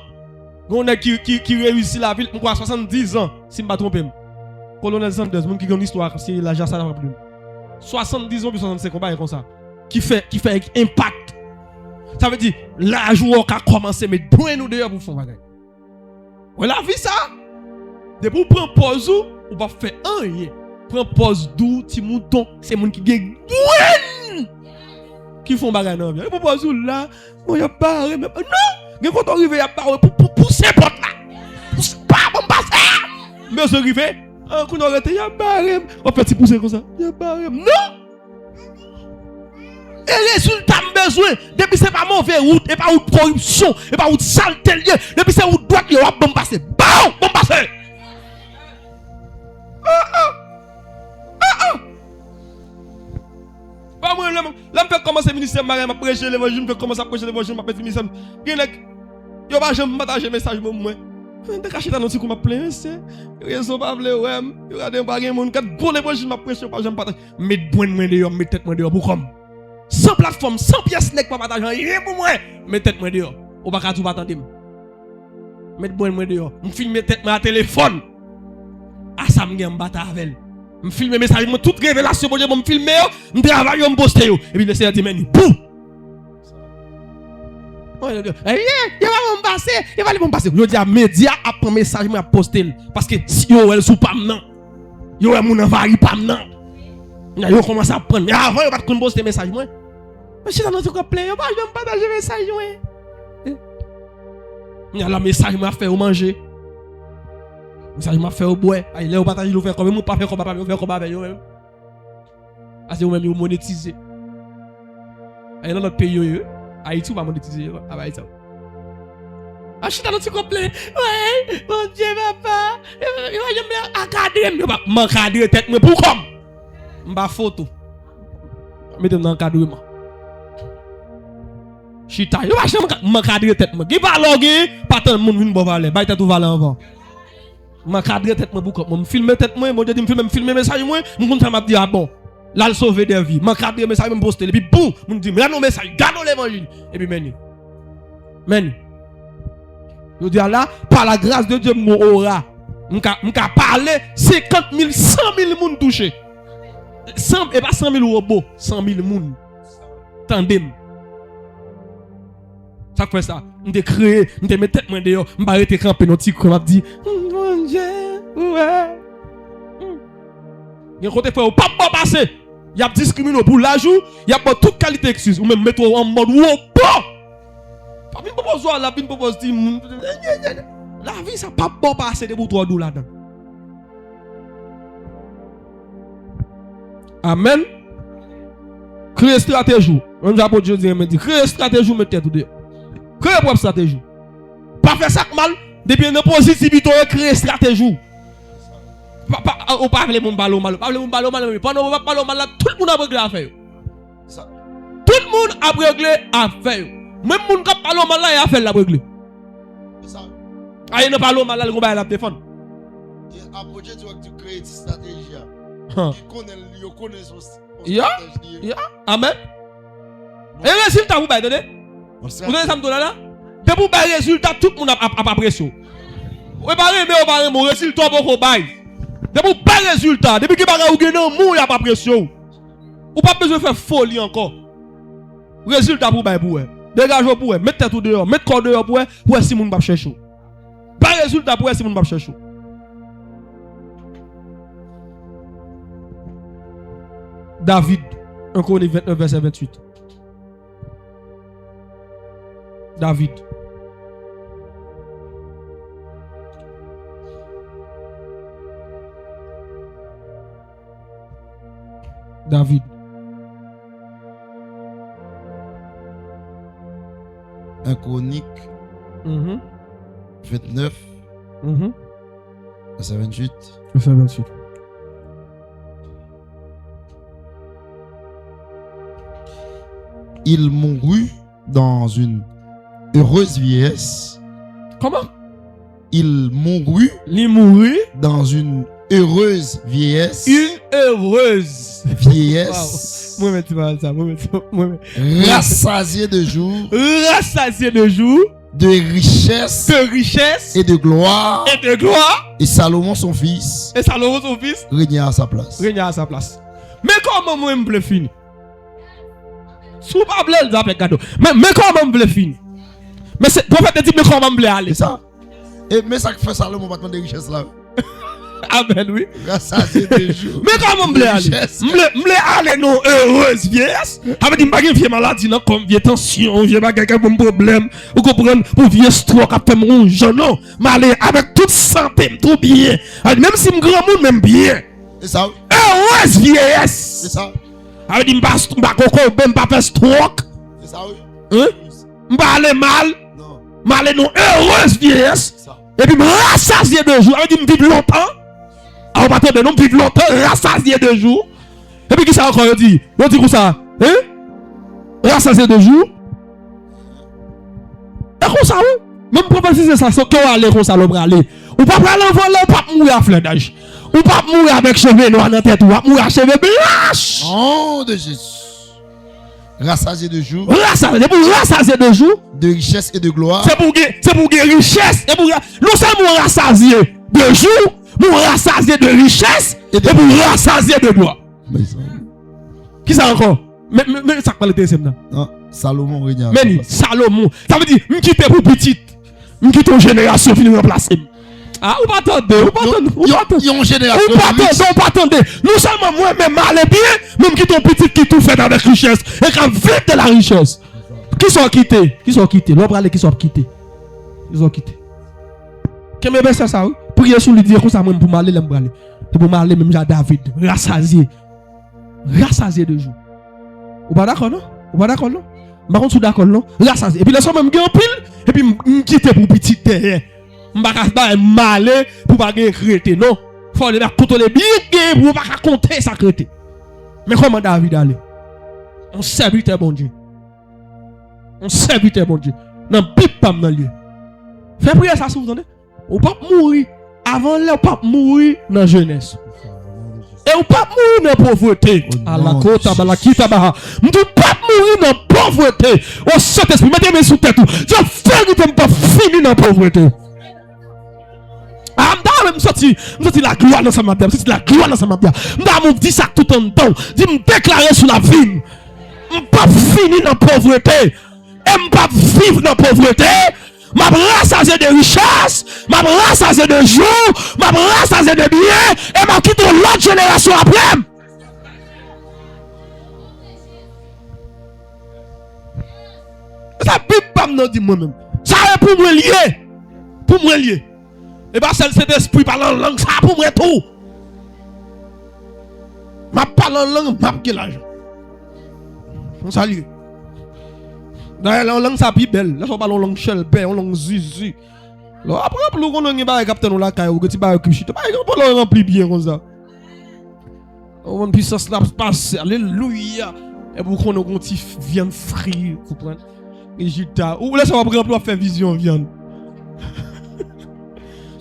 On a qui réussit la ville, on a 70 ans, si je ne me trompe pas. Colonel Sanders, qui a une histoire, c'est la Jassa n'a pas plus. 70 ans puis 65 ans, comme ça. Qui fait impact. Ça veut dire, la joie qui a commencé, mais point nous dehors pour faire bagage. Vous avez vu ça? De pour prendre pause, ou pas faire rien. Prendre pause d'où, petit mouton, c'est les gens qui gagnent. Qui font bagage non bien. Pour pause là, on y a pas. Non! Quand on arrive, il y a pas pour pousser porte là. Pousse pas, bon passer. Mais on arrive, quand on arrête, il y a pas. On fait pousser comme ça. Il y a pas. Non! Et résultat besoin, depuis c'est pas mauvais route, et pas route corruption, et pas route saleté lieu, depuis c'est route droite, il y a bon passer. Bon passer. Pas moi, là, je fais commencer le ministère, je prêcher l'évangile, je fais commencer à prêcher l'évangile, je fais le ministère. Je ne vais pas partager le message, moi. Je vais cacher dans notre coup, je plein, monsieur. Je ne vais pas parler, ouais. Je vais pas parler, mon gars, bon l'évangile, je prêche, je ne partage. Mettez point de main dehors, mettez tête dehors, pour comme. Sans plateforme, sans pièce, n'est pas partager, rien pour moi. Mettez tête dehors. Ou pas tout attendre. Mettez point de main dehors. Je filme tête à téléphone. Ah, ça me gagne, bataille avec elle. Je filme mes messages, toute révélation, je filme, je travaille, je poste. Et puis le Seigneur dit, mais boum! Il va me passer, il va me passer. Je dis à média, après un message, je vais poster. Parce que si yo elle sous pas maintenant, yo elle mon envahit pas maintenant. Yo commence à prendre. Mais avant, yo pas de poster message moi. Mais si dans notre complet, yo pas je vais partager message moi. Il y a le message m'a fait au manger. Message m'a fait au boire. Il est partager le faire comme même pas faire comme papa, faire comme avec yo même. Parce que yo même yo monétiser. Et dans notre pays Haïti va monétiser Haïti. Ah, je suis dans notre complet. Ouais, mon Dieu, papa. Je vais encadrer. Je vais m'encadrer tête. Mais pour comme? Je vais photo. Mettez-moi dans l'encadrement. Chita. Je vais m'encadrer tête. Qui va loguer? Pas tant de monde vient pour valer. Bah, tout valer avant. Je vais m'encadrer tête. Je vais filmer tête. Je vais filmer message. Je vais dire, ah bon. Là, le sauver des vies. Je vais message, je vais poster. Et puis, boum, je me dis, mais là, nos messages, gardons l'évangile. Et puis, menu. Je dis là, par la grâce de Dieu, mon aura. Je vais parler 50 000, 100 000 personnes touchées. Et pas 100 000 robots, 100 000 personnes. Tandem. Ça fait ça. Je vais créer, je vais mettre tête dehors, je vais arrêter camper dans le petit coin, je vais dire, mon Dieu, ouais. Il y a un côté frère, pas passer. Il y a discriminé pour l'argent, il y a pas toute qualité d'excuse. Ou même mettre en mode ou bon. Pas bien propose la bien propose dire la vie ça pas bon passer de pour toi là-dedans. Amen. Créer stratégie. Même j'apporte Dieu dit me dit créer stratégie mettez tout dehors. Créer propre stratégie. Pas faire ça mal depuis une positivité créer stratégie. Ou pas les mon ballon mal, pas les mon ballon mal, pendant on va parler mal là tout le monde a réglé à faire. Tout le monde a réglé à faire. Même moun qui parle mal là il a fait la régler. C'est ça. Ah il ne parle mal là il va la défendre. Et après tu crées une stratégie. Qui connaît son stratégie. Amen. Et résultat vous va donner. Vous donnez ça me donne là. De pour bailler résultat tout le monde a pression. Ou pas mais mon résultat pour bailler. De pour bailler résultat depuis que bagarre ou gagne moun y a pas pression. Ou pas besoin de faire folie encore. Résultat pour bailler pour. Dégagez pour eux, mettez tout dehors, mettez corps dehors pour eux si moun va chercher. Pas résultat pour eux si moun va chercher. David, 1 Chronique 29 verset 28. David. David. 1 Chronique 29 verset 28. Verset 28. Il mourut dans une heureuse vieillesse. Comment? Il mourut dans une heureuse vieillesse. Une heureuse vieillesse. Moi, mais tu vas ça. Rassasié de jours. Rassasié de jours. De richesse. De richesse. Et de gloire. Et de gloire. Et Salomon son fils. Et Salomon son fils. Régna à sa place. Régna à sa place. Mais comment moi je veux finir? Sous pas blé le cadeau. Mais comment je veux finir? Mais c'est prophète dit mais comment je veux aller? C'est ça. Et mais ça que fait Salomon maintenant de richesse là. Amen, oui. Rassasié de jours. Mais comment je veux aller? Je veux aller non heureuse vieillesse. Avec une baguette vieille maladie non comme vieille tension, vieille baguette pour problème, ou comprendre pour vieille stroke à faire rouge non. Mais aller avec toute santé, tout bien. Même si je grand monde même bien. C'est ça. Heureuse vieillesse. C'est ça. Avec une basse coco même pas faire stroke. C'est ça oui. Hein? M'pa aller mal. Non. M'aller non heureuse vieillesse. Et puis rassasié de jours. Avec dit me vivre longtemps. Ah, on va attendre non vivre longtemps, rassasié de jours. Et puis qui ça encore dit? On dit comme ça, hein? Rassasié de jours. Et comme ça, oui. Même pour préciser ça, c'est qu'on va aller comme ça, l'on va aller. Ou pas aller en volant, ou pas mourir à fleur d'âge. Ou pas mourir avec cheveux noirs dans la tête, ou pas mourir à cheveux blanches. Oh de Jésus. Rassasié de jours. Rassasié de jours. De richesse et de gloire. C'est pour gagner richesse. Nous sommes rassasiés de jours. Nous rassasier de richesse et pour rassasier de gloire. Qui ça encore? Mais ça parle de deuxième là. Non, Salomon régna. Mais Salomon, ça veut dire m'quitter pour petite. M'quitter une génération finir remplacer. Ah, ou pas attendre, ou pas attendre. Yon génération. Ou pas attendre. Nous sommes moi même mal et bien, même qui ton petit qui tout fait avec richesse et qui vite de la richesse. Qui sont quittés? L'homme aller qui sont quittés. Ils ont quitté. Qu'est-ce que c'est ça? Priez sur lui dire comme ça même pour m'aller l'embraler. C'est pour m'aller même à David, rassasié de jour. Ou pas d'accord non? Par contre, d'accord non? Rassasié. Et puis les sommes même en pile et puis m'quitter pour petit terrain. M'pas m'aller pour pas regretter non. Faut les contrôler bien pour pas compter ça regretter. Mais comment David aller? On serviteur bon Dieu. Non pipe pas dans lieu. Fais prier ça si vous entendez. Ou pas mourir avant là, ou pas mourir dans la jeunesse. Et ou pas mourir dans la pauvreté. À la côte, à la quitte, à la ou pas mourir dans la pauvreté. Au Saint-Esprit, mettez mes sous tête. Je fais que tu pas fini dans la pauvreté. Je sorti la gloire dans sa matin. Je sorti la gloire dans sa matin. Je dis ça tout en temps. Je me déclarer sur la vie. Je ne pas fini dans la pauvreté. Et je ne pas vivre dans la pauvreté. Ma rassasié de richesse, ma rassasié de jours, ma rassasié de biens, et ma quitte l'autre génération après. Ça Bible pas me dit moi-même. Ça est pour moi lié. Pour moi lié. Et bah c'est cet esprit parle en langue, ça pour moi tout. Ma parle en langue, m'a que l'argent. On salue. Dans la langue ça plus belle. Là on parle en langue chelpe, en langue zuzu. Là après pour nous on pas capter nous la caille ou petit ba chute. Pas on rempli bien comme ça. On puissance là passe. Alléluia. Et pour qu'on ait un petit viande frit, vous comprenez? Résultat. Ou là, ça va remplir faire vision viande.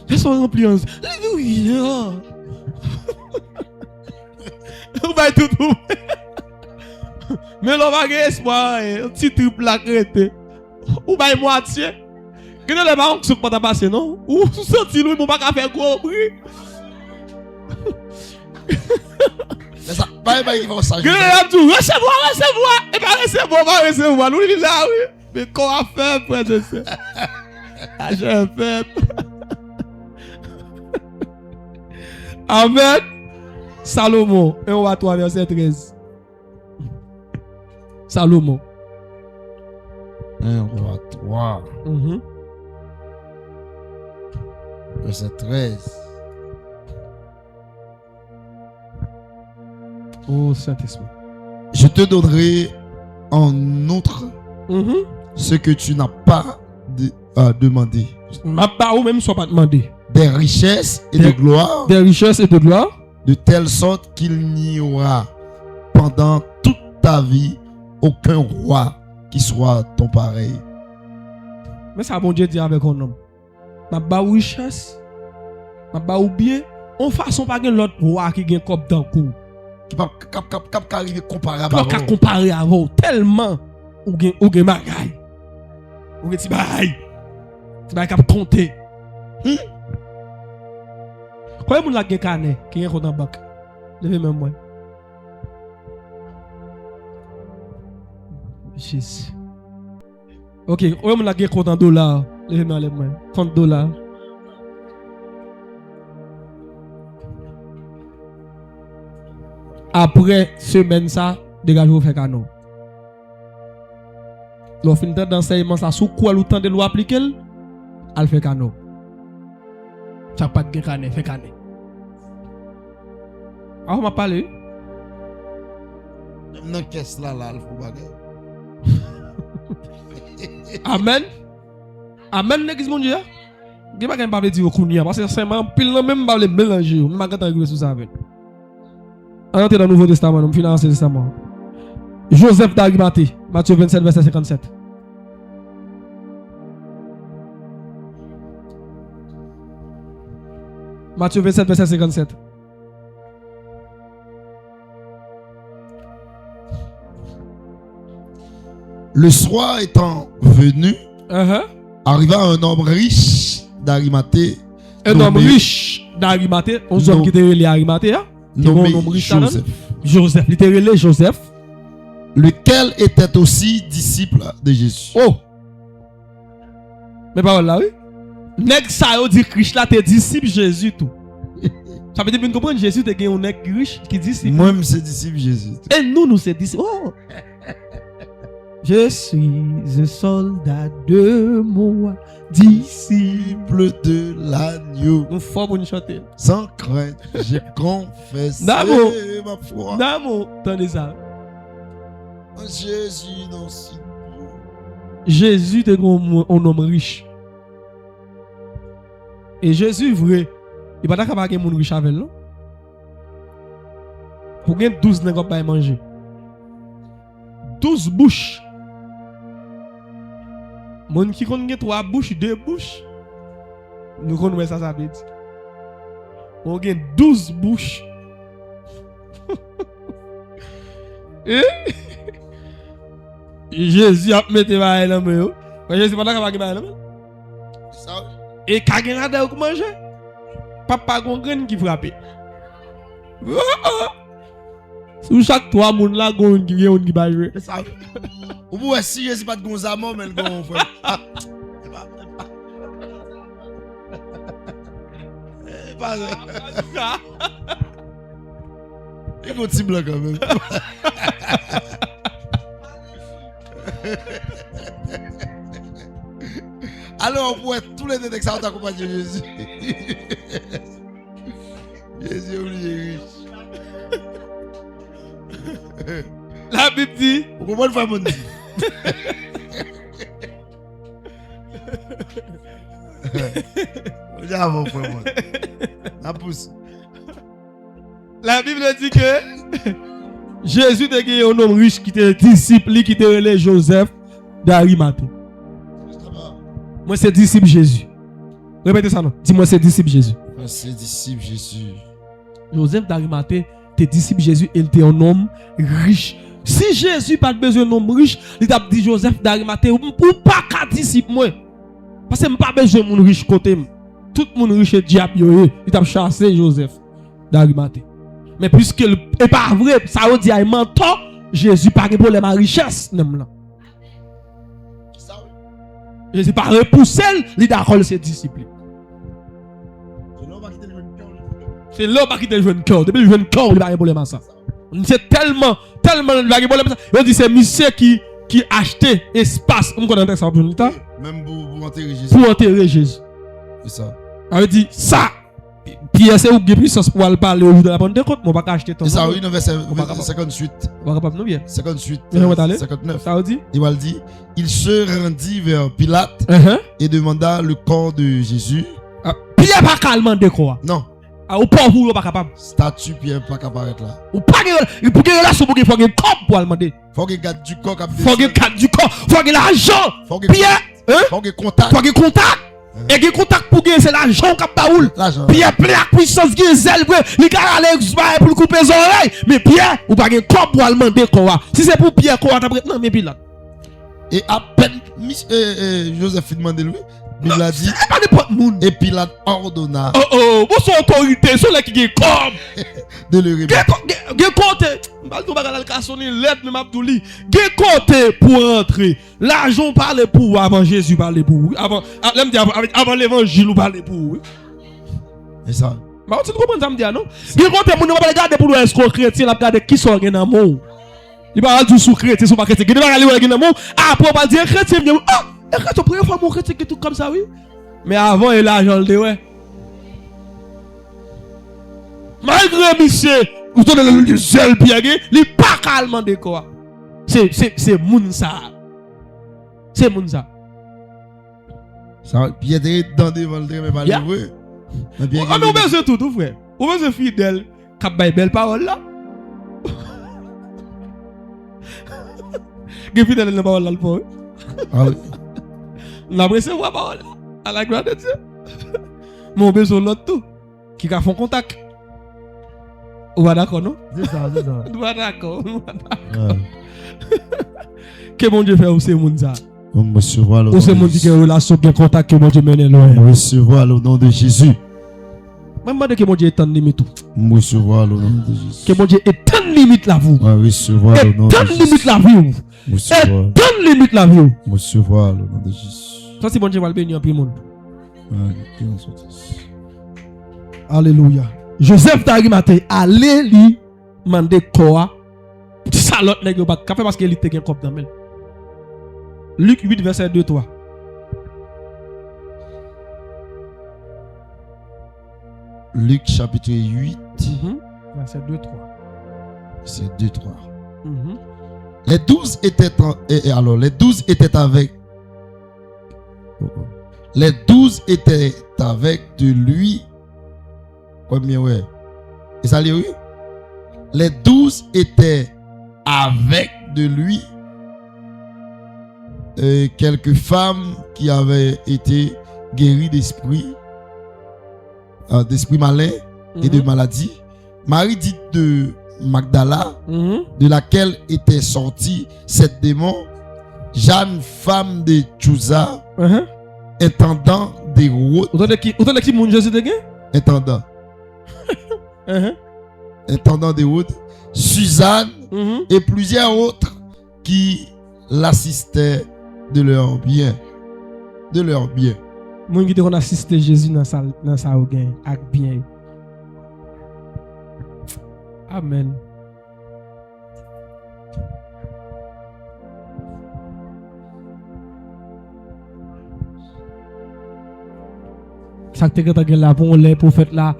Laisse-moi remplir. Alléluia. On va tout trouver. Mais l'on va gagner espoir. Un petit triple la crête. Ou va moitié. Que ne le marron qui ne pas passer, non? Ou senti nous, ils ne vont pas faire gros bruit. Ça, pas qui vont s'agir. Recevoir. Et pas recevoir. Nous, il est là, oui. Mais qu'on a fait, frère, je sais. Ah, j'ai fait. Amen. Salomon. 1 roi 3, verset 13. Salomon. 1 roi 3. Verset 13. Oh, Saint-Esprit. Je te donnerai en outre ce que tu n'as pas demandé. Ma parole même soit pas demandé. Des richesses et de gloire. Des richesses et de gloire. De telle sorte qu'il n'y aura pendant toute ta vie aucun roi qui soit ton pareil. Mais ça, bon Dieu dit avec un homme. Ma ba richesse. Ma ba ou bien. On façon pas que l'autre roi qui gagne comme dans coup. Qui va arriver comparable à vous. Comparer à vous. Tellement. Ou gen bagay. Ou gen ti bagay. Ti bagay kap compter. Combien moun la gen kane qui gen compte en banque? Levez même moi. Jésus. OK, combien moun la gen compte en dollars? Levez moi. Compte dollars. Après semaine ça, dégage vous faire canon. L'on fin d'enseignement ça sous quoi le temps de l'ou appliquer, elle fait canon. Ça pas de canon, fait canon. Ah, on m'a parlé. Même dans caisse là, il faut bagarre. Amen. Amen, l'église mon Dieu. Je ne vais pas dire au Kounia, parce que c'est pile même pas le mélanger. Je ne vais pas dire sur ça. On entre dans le Nouveau Testament, on finit dans l'Ancien Testament. Joseph d'Arimathée, Matthieu 27, verset 57. Matthieu 27, verset 57. Le soir étant venu, arriva un homme riche d'Arimathée. Un homme riche d'Arimathée, on se qui était Arimathée, nommé Joseph. Joseph, littéralement Joseph. Lequel était aussi disciple de Jésus. Oh! Mais pas là, oui? Nèg ça yo dit Christ là t'es disciple Jésus tout. Ça veut dire que comprendre Jésus t'es un nèg riche qui disciple. Moi-même c'est disciple Jésus. Et nous c'est disciple. Oh! Je suis un soldat de moi, disciple de l'agneau. Nous faut pour nous chanter. Sans crainte, j'ai confessé ma foi. D'amour, attendez ça. Jésus non si. Jésus était un homme riche. Et Jésus vrai, il pas d'accord avec mon riche avec non. Pour gagner 12 nèg pas manger. 12 bouches. Mon qui connaît 3 bouches, 2 bouches. Nous connaissons ça veut dire. On gagne 12 bouches. Et Jésus a mis des mains dans le Jésus pas d'accord avec main. Et quand il y a des manger, papa gon qui frappe. Sous chaque 3 moun la gon qui vient qui va jouer. Ou bien si Jésus pas de gonzamo mais le gon frère. Pas ça. Il faut petit blanc quand même. Alors, on pourrait tous les deux que ça accompagner Jésus. Jésus est riche. La Bible dit. Vous comprenez, frère Mondi? J'avoue, frère Mondi. La pousse. La Bible dit que Jésus était un homme riche qui était disciple, qui était relé Joseph d'Arimathée. Moi, c'est disciple Jésus. Répétez ça, non? Dis-moi, c'est disciple Jésus. C'est disciple Jésus. Joseph d'Arimathée était disciple Jésus et il était un homme riche. Si Jésus n'a pas besoin d'un homme riche, il a dit Joseph d'Arimathée, ou pas qu'à disciple moi. Parce que je n'ai pas besoin d'un riche côté. Tout le monde riche est diable, il a chassé Joseph d'Arimathée. Mais puisque ce n'est pas vrai, ça veut dire qu'il mentor, Jésus n'a pas de problème à richesse. Jésus n'a pas repoussé, il a d'accord ses disciples. C'est l'homme qui te joue un cœur. Depuis le jeune cœur, il n'a pas de problème à ça. C'est tellement, il n'a pas de problème à ça. Il dit c'est monsieur qui achetait espace. Comme on entend ça pour temps. Même pour enterrer Jésus. Pour enterrer Jésus. C'est ça. Il dit ça. Pierre, c'est où il y a puissance pour aller parler au jour de la Pentecôte. On ne va pas acheter ton. C'est ça, oui, non, verset 58. On va pas nous bien. 58. 59. Ça veut dire. Il va le dire. Il se rendit vers Pilate et demanda le corps de Jésus. Pierre pas qu'à demander quoi. Non. Au pauvre, il n'est pas capable. Statue Pierre pas capable apparaître là. Ou pas que pour que relation pour qu'il faut qu'il corps pour demander. Faut qu'il garde du corps. Faut qu'il garde du corps. Faut qu'il l'argent. Pierre, faut qu'il contact. Faut qu'il contact. Et qui contact pour gagner c'est l'argent qui baoul. Pierre plein de puissance qui zèle il a aller pour couper les oreilles. Mais Pierre ou pas de corps pour demander quoi. Si c'est pour Pierre quoi t'as non mais Pilate. Et à peine Joseph demandé lui, il a dit pas n'importe monde. Et Pilate ordonna. Vous son autorité, sont là qui gagne comme de le remettre. Gagne côté. Baldo bagal ka sonner lettre même Abdouli. Gagne côté pour entrer. L'argent parle pour avant Jésus parle pour avant l'évangile ou parle pour. C'est ça. Bah tu comprends ça me dire non? Gagne côté moun pas regarder pour escroc chrétien, la regarder qui sont dans mon. Il va dire sous chrétien, sous pas chrétien. Il va aller dans mon. Après pas dire chrétien, ah, et quand tu première fois mon chrétien tout comme ça oui. Mais avant et l'argent le ouais. Malgré monsieur, vous donnez le seul Pierre, il pas calmement de quoi. C'est moun ça. C'est moun ça. Ça Pierre est dans devant le mais pas livré. Mais on besoin tout frère. On besoin fidèle qui bail belle parole là. Qui fidèle la parole là le pour. Ah oui. La recevoir parole à la gloire de Dieu. Mon besoin l'autre tout qui a fait contact. On va d'accord, non? C'est ça. On va d'accord. Que mon Dieu fait aussi, Mounza? On recevoir le nom de Jésus. On qui a une relation, bien contact que mon Dieu mène loin. On recevoir le nom de Jésus. Même que mon Dieu est en limite. On recevoir le nom de Jésus. Que mon Dieu est en limite la vous. On recevoir le nom de Jésus. Est en limite la vie. Est en limite la vie. On recevoir le nom de Jésus. Ça c'est mon Dieu va le bénir en tout le monde. Alléluia. Joseph d'Arimathée allait lui demander quoi. Ça l'autre nègre pas café parce qu'il était un cop dans elle. Luc 8 verset 2-3. Luc chapitre 8 verset 2-3. C'est 2-3. Les 12 étaient alors les 12 étaient avec les 12 étaient avec de lui. Combien ouais? Et ça oui? Les 12 étaient avec de lui quelques femmes qui avaient été guéries d'esprit malin et de maladie. Marie dit de Magdala, de laquelle était sorti cette démon, Jeanne, femme de Chouza, intendant d'Hérode. Autant de qui mon Jésus de gain? Intendant. Intendant d'Hérode, Suzanne et plusieurs autres qui l'assistaient de leur bien. De leur bien. Moi qui on assisté Jésus dans sa gain avec bien. Amen. Ça que tu là pour les prophètes là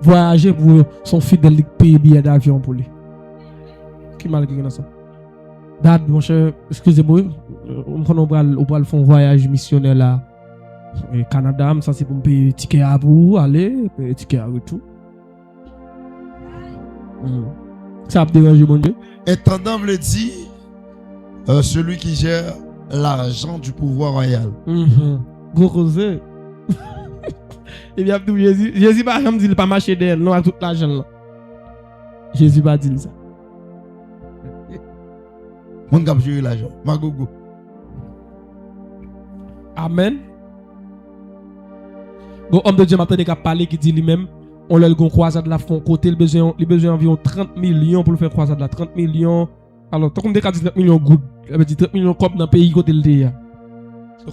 voyager pour son fidèle qui paye billet d'avion pour lui. Qui mal qui dans ça. Dad mon cher, excusez-moi, on va faire un voyage missionnaire là. Au Canada, ça c'est pour me payer ticket à pour aller, payer ticket à retour. Ça a dérangé mon Dieu. Intendant veut dire celui qui gère l'argent du pouvoir royal. Gros causé. Et bien Jésus pas jamais dit pas marcher d'elle, non à tout l'argent là. Jésus pas dit ça. Mon gars gérer l'argent. Magogo. Amen. Bon homme de Dieu m'attendait qu'à parler qui dit lui-même on leur gon croisade la fond côté le besoin environ 30 millions pour le faire croisade là 30 millions. Alors tant qu'on dit 30 millions good, ça veut dire 30 millions comme dans le pays côté le déjà.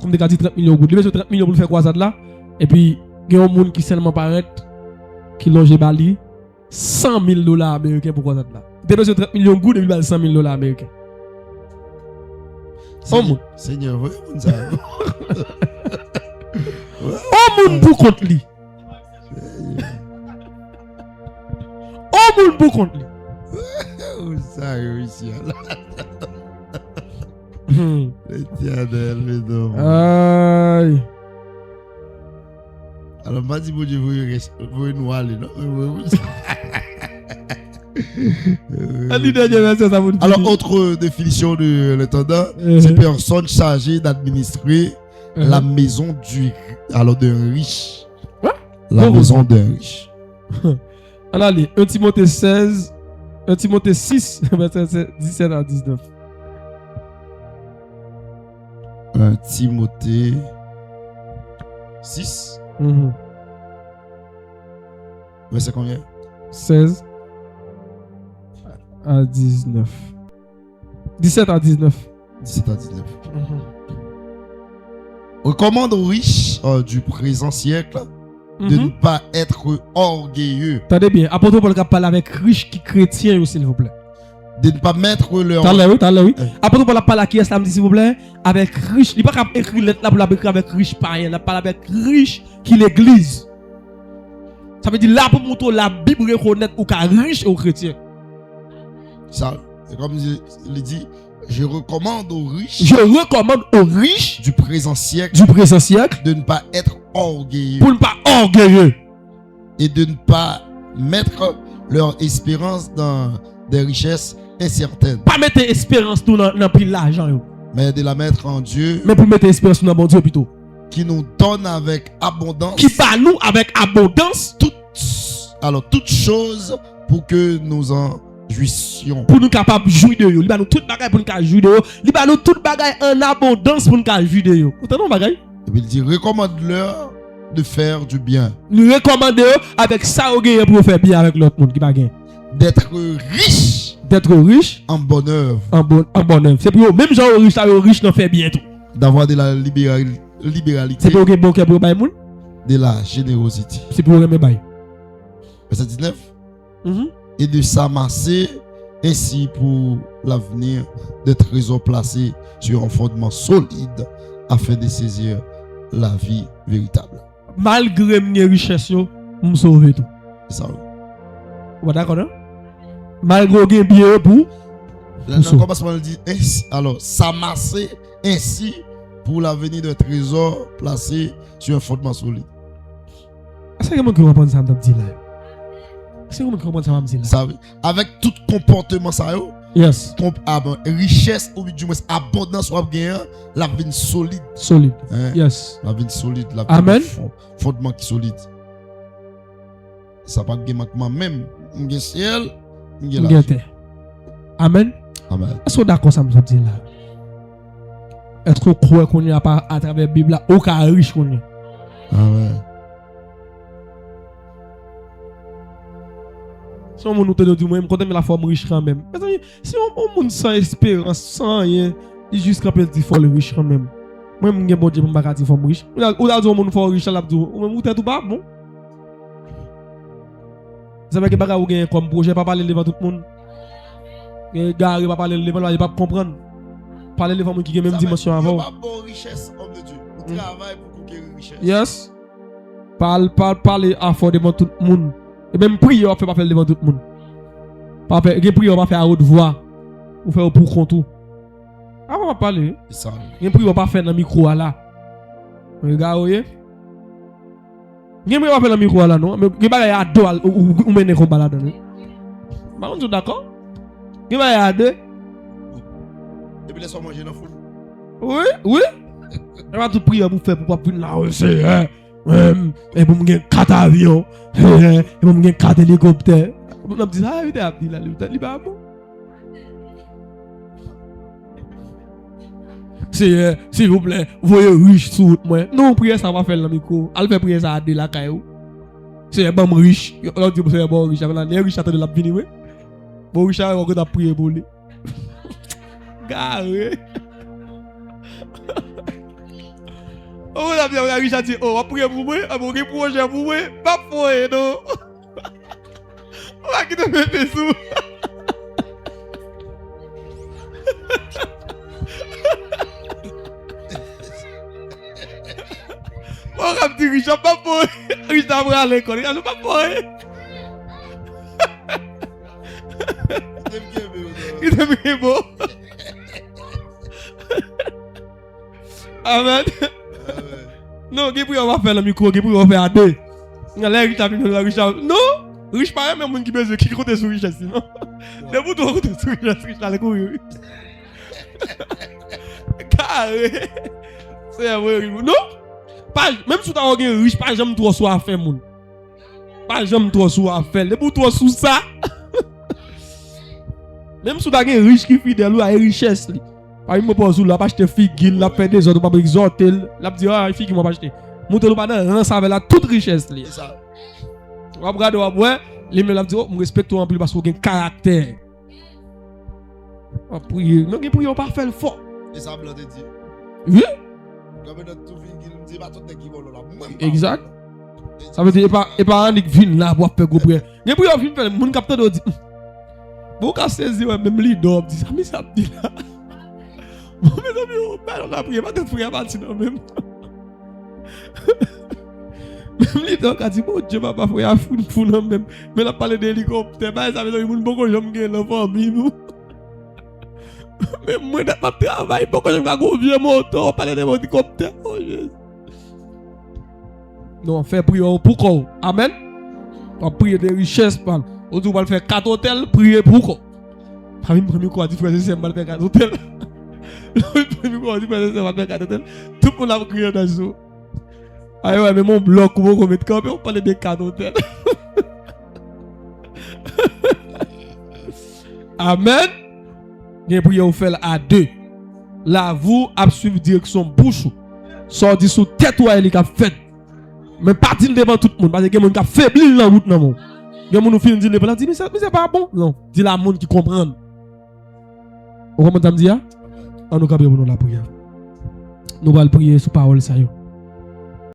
Comme dit 30 millions good, il besoin 30 millions pour le faire croisade là et puis il y a un monde qui seulement paraît qui loge Bali $100,000 américains pour croisade là. Il besoin 30 millions good et puis $100,000 américains. Seigneur, oui, on ça. Oh mon pour compte lui. Oh mon pour compte lui. Ça réussi là. L'éternel me donne. Aïe. Alors m'a dit bon Dieu vous nous aller non. Alors autre définition de l'intendant, c'est personne chargée d'administrer la maison d'un riche. La maison d'un riche. Alors allez, 1 Timothée 6, verset 17 à 19. 1 Timothée 6. Verset combien? 16 à 19. 17 à 19. 17 à 19. Recommande aux riches du présent siècle de ne pas être orgueilleux. Attendez bien, apôtre Paul parle avec riches qui chrétiens, s'il vous plaît. De ne pas mettre leur... oui. Apôtre Paul parle à qui est-ce s'il vous plaît? Avec riches. Il n'y a pas qu'à écrire lettre là pour l'écrire avec riches païens. Il parle avec riches qui l'église. Ça veut dire là pour montrer la Bible reconnaître ou qu'à riche aux chrétiens. Ça, c'est comme il dit, je recommande aux riches. Je recommande aux riches du présent siècle. De ne pas être orgueilleux. Pour ne pas orgueilleux. Et de ne pas mettre leur espérance dans des richesses incertaines. Pas mettre espérance tout dans l'argent. Mais de la mettre en Dieu. Mais pour mettre espérance dans bon Dieu plutôt. Qui nous donne avec abondance. Qui bat nous avec abondance. Toutes choses pour que nous en jouissions. Pour nous capables de jouir de eux. Il va nous tout bagaille pour nous jouir de eux. Il va nous tout bagaille en abondance pour nous jouir de eux. Vous entendez bagaille? Et puis il dit recommande-leur de faire du bien. Nous recommandons avec ça pour faire bien avec l'autre monde qui va gagner. D'être riche en bonne œuvre. En bonne œuvre. C'est pour eux, même gens riches n'ont fait bien tout. D'avoir de la libéralité. C'est pour eux bon cœur pour bailler monde. De la générosité. C'est pour eux même bailler. Verset 19. Et de s'amasser ainsi pour l'avenir des trésors placés sur un fondement solide afin de saisir la vie véritable. Malgré mes richesses, je sauve tout. C'est ça. Vous d'accord, non? Malgré mes biens pour. Comment ça dit? Alors, s'amasser ainsi pour l'avenir des trésors placés sur un fondement solide. Est-ce que vous comprenez ça, dit là? Est-ce que vous comprenez ça, dit là? Avec tout comportement, ça, yes. Richesse ou du moins abondance ou bien la vie solide. Solide. Hein? Yes. La vie solide. La vie Amen. Fondement qui solide. Ça pas de manquement même. Un ciel, un terre. Amen. Amen. Est-ce que vous d'accord ça me dit là? Est-ce que vous croyez qu'on n'y a pas à travers la Bible là aucun riche qu'on y? Amen. Si on nous te dit moi quand même la forme riche quand même. Si on monde sans espérance, sans rien, il juste quand petit faut le riche quand même. Moi me bon Dieu me pas dire forme riche. Ou là dit monde faut riche là dit ou même ou tout pas bon. Ça veut que baga ou gagne comme projet pas parler devant tout le monde. Gare pas parler devant il pas comprendre. Parler devant monde qui a même dimension avant. Pas bon richesse homme de Dieu. On travaille pour conquérir richesse. Yes. Parler à fort devant tout le monde. Et même prier, on fait pas faire devant tout le monde. Pas faire, prier, on va faire à haute voix. Ou faire pour compte tout. Ah, on va parler. C'est ça. Prier, on va pas faire dans le micro là. Regardez. Prier, on va faire dans le micro là, non? Mais il y a deux ou mener combat là dedans. Bah, on est d'accord? Il y a deux. Et puis laisse-moi manger dans le foule. Oui, oui. On va tout prier pour faire pour pas venir là aussi. Et pour me gagner 4 avions. Et pour me gagner 4 hélicoptères. On a dit, ah, il est abdi là, il est pas bon. S'il vous plaît, voyez riche sous moi. Non, prière ça va faire le micro. Elle fait prière ça à de la caillou. C'est un bon riche. On dit c'est un bon riche. Les riches attendent la venir, oui. Bon riche, on va prier pour lui. Garé. Oh, la bien, on a riche dit, oh, on va prier pour moi. On va prier projet pour moi. Pas pour non. On va quitter mes sous. On va dire Richard pas pour Richard va à l'école, il a pas pour il est bien beau. Amen. Non, qui on va faire le micro, qui on va faire à deux. Richard non, riche pas même monde qui besoin qui compte sur richesse non. Mais vous doit compter sur richesse, Richard le courir. Carré. C'est vrai, non? Pas, même si tu as un riche, pas jamais trop soit à faire, moun. Pas jamais trop soit à faire. Les pour toi sous ça. Même si tu as un riche qui fidèle ou à richesse. Par exemple, pour là, pas acheter figues, la fait des autres, pas exhorter, la dire, ah, fille qui m'a pas acheté. Monter le pas dans rang, ça avec la toute richesse. C'est ça. On va regarder, on va les me la dire, on respecte toi en plus parce qu'on a un caractère. On va prier. Non, on prier, on pas faire le fort. Et ça, blanc de Dieu. Oui. Exact. Ça veut dire et pas un qui vient là pour faire gros prière. Mais pour venir faire mon capteur de dit. Bon quand saisir même leader dit ça mais ça dit là. Bon mes amis on a prié pas de prière pas non même. Même leader qui dit bon Dieu va pas prier fou non même mais la parler d'hélicoptère pas ça veut dire mon beaucoup j'aime gagner la famille nous. Mais moi dans ma travail pourquoi je vais go vieux moto parler de hélicoptère. Oh Jésus. Non, faire prière pour quoi? Amen. On prier des richesses. On va faire 4 hôtels, prier pour quoi? Premier quoi dit frère c'est mal faire 4 hôtels. Le premier quoi dit frère c'est mal faire 4 hôtels. Tout le monde a prié dans ce. Ah ouais, mais mon bloc où on met camp on parle de 4 hôtels. Amen. Bien prier on fait à 2. Là vous à suivre direction bouche. Sorti sous tête ou elle a fait. Mais pas dire devant tout le monde parce que quelqu'un qui a faibli la route non. Quelqu'un nous finit dire devant dit mais c'est pas bon. Non, dis la monde qui comprend. Vous comprenez me dire? On nous capable pour nous la prière. Nous allons prier sous parole ça yo.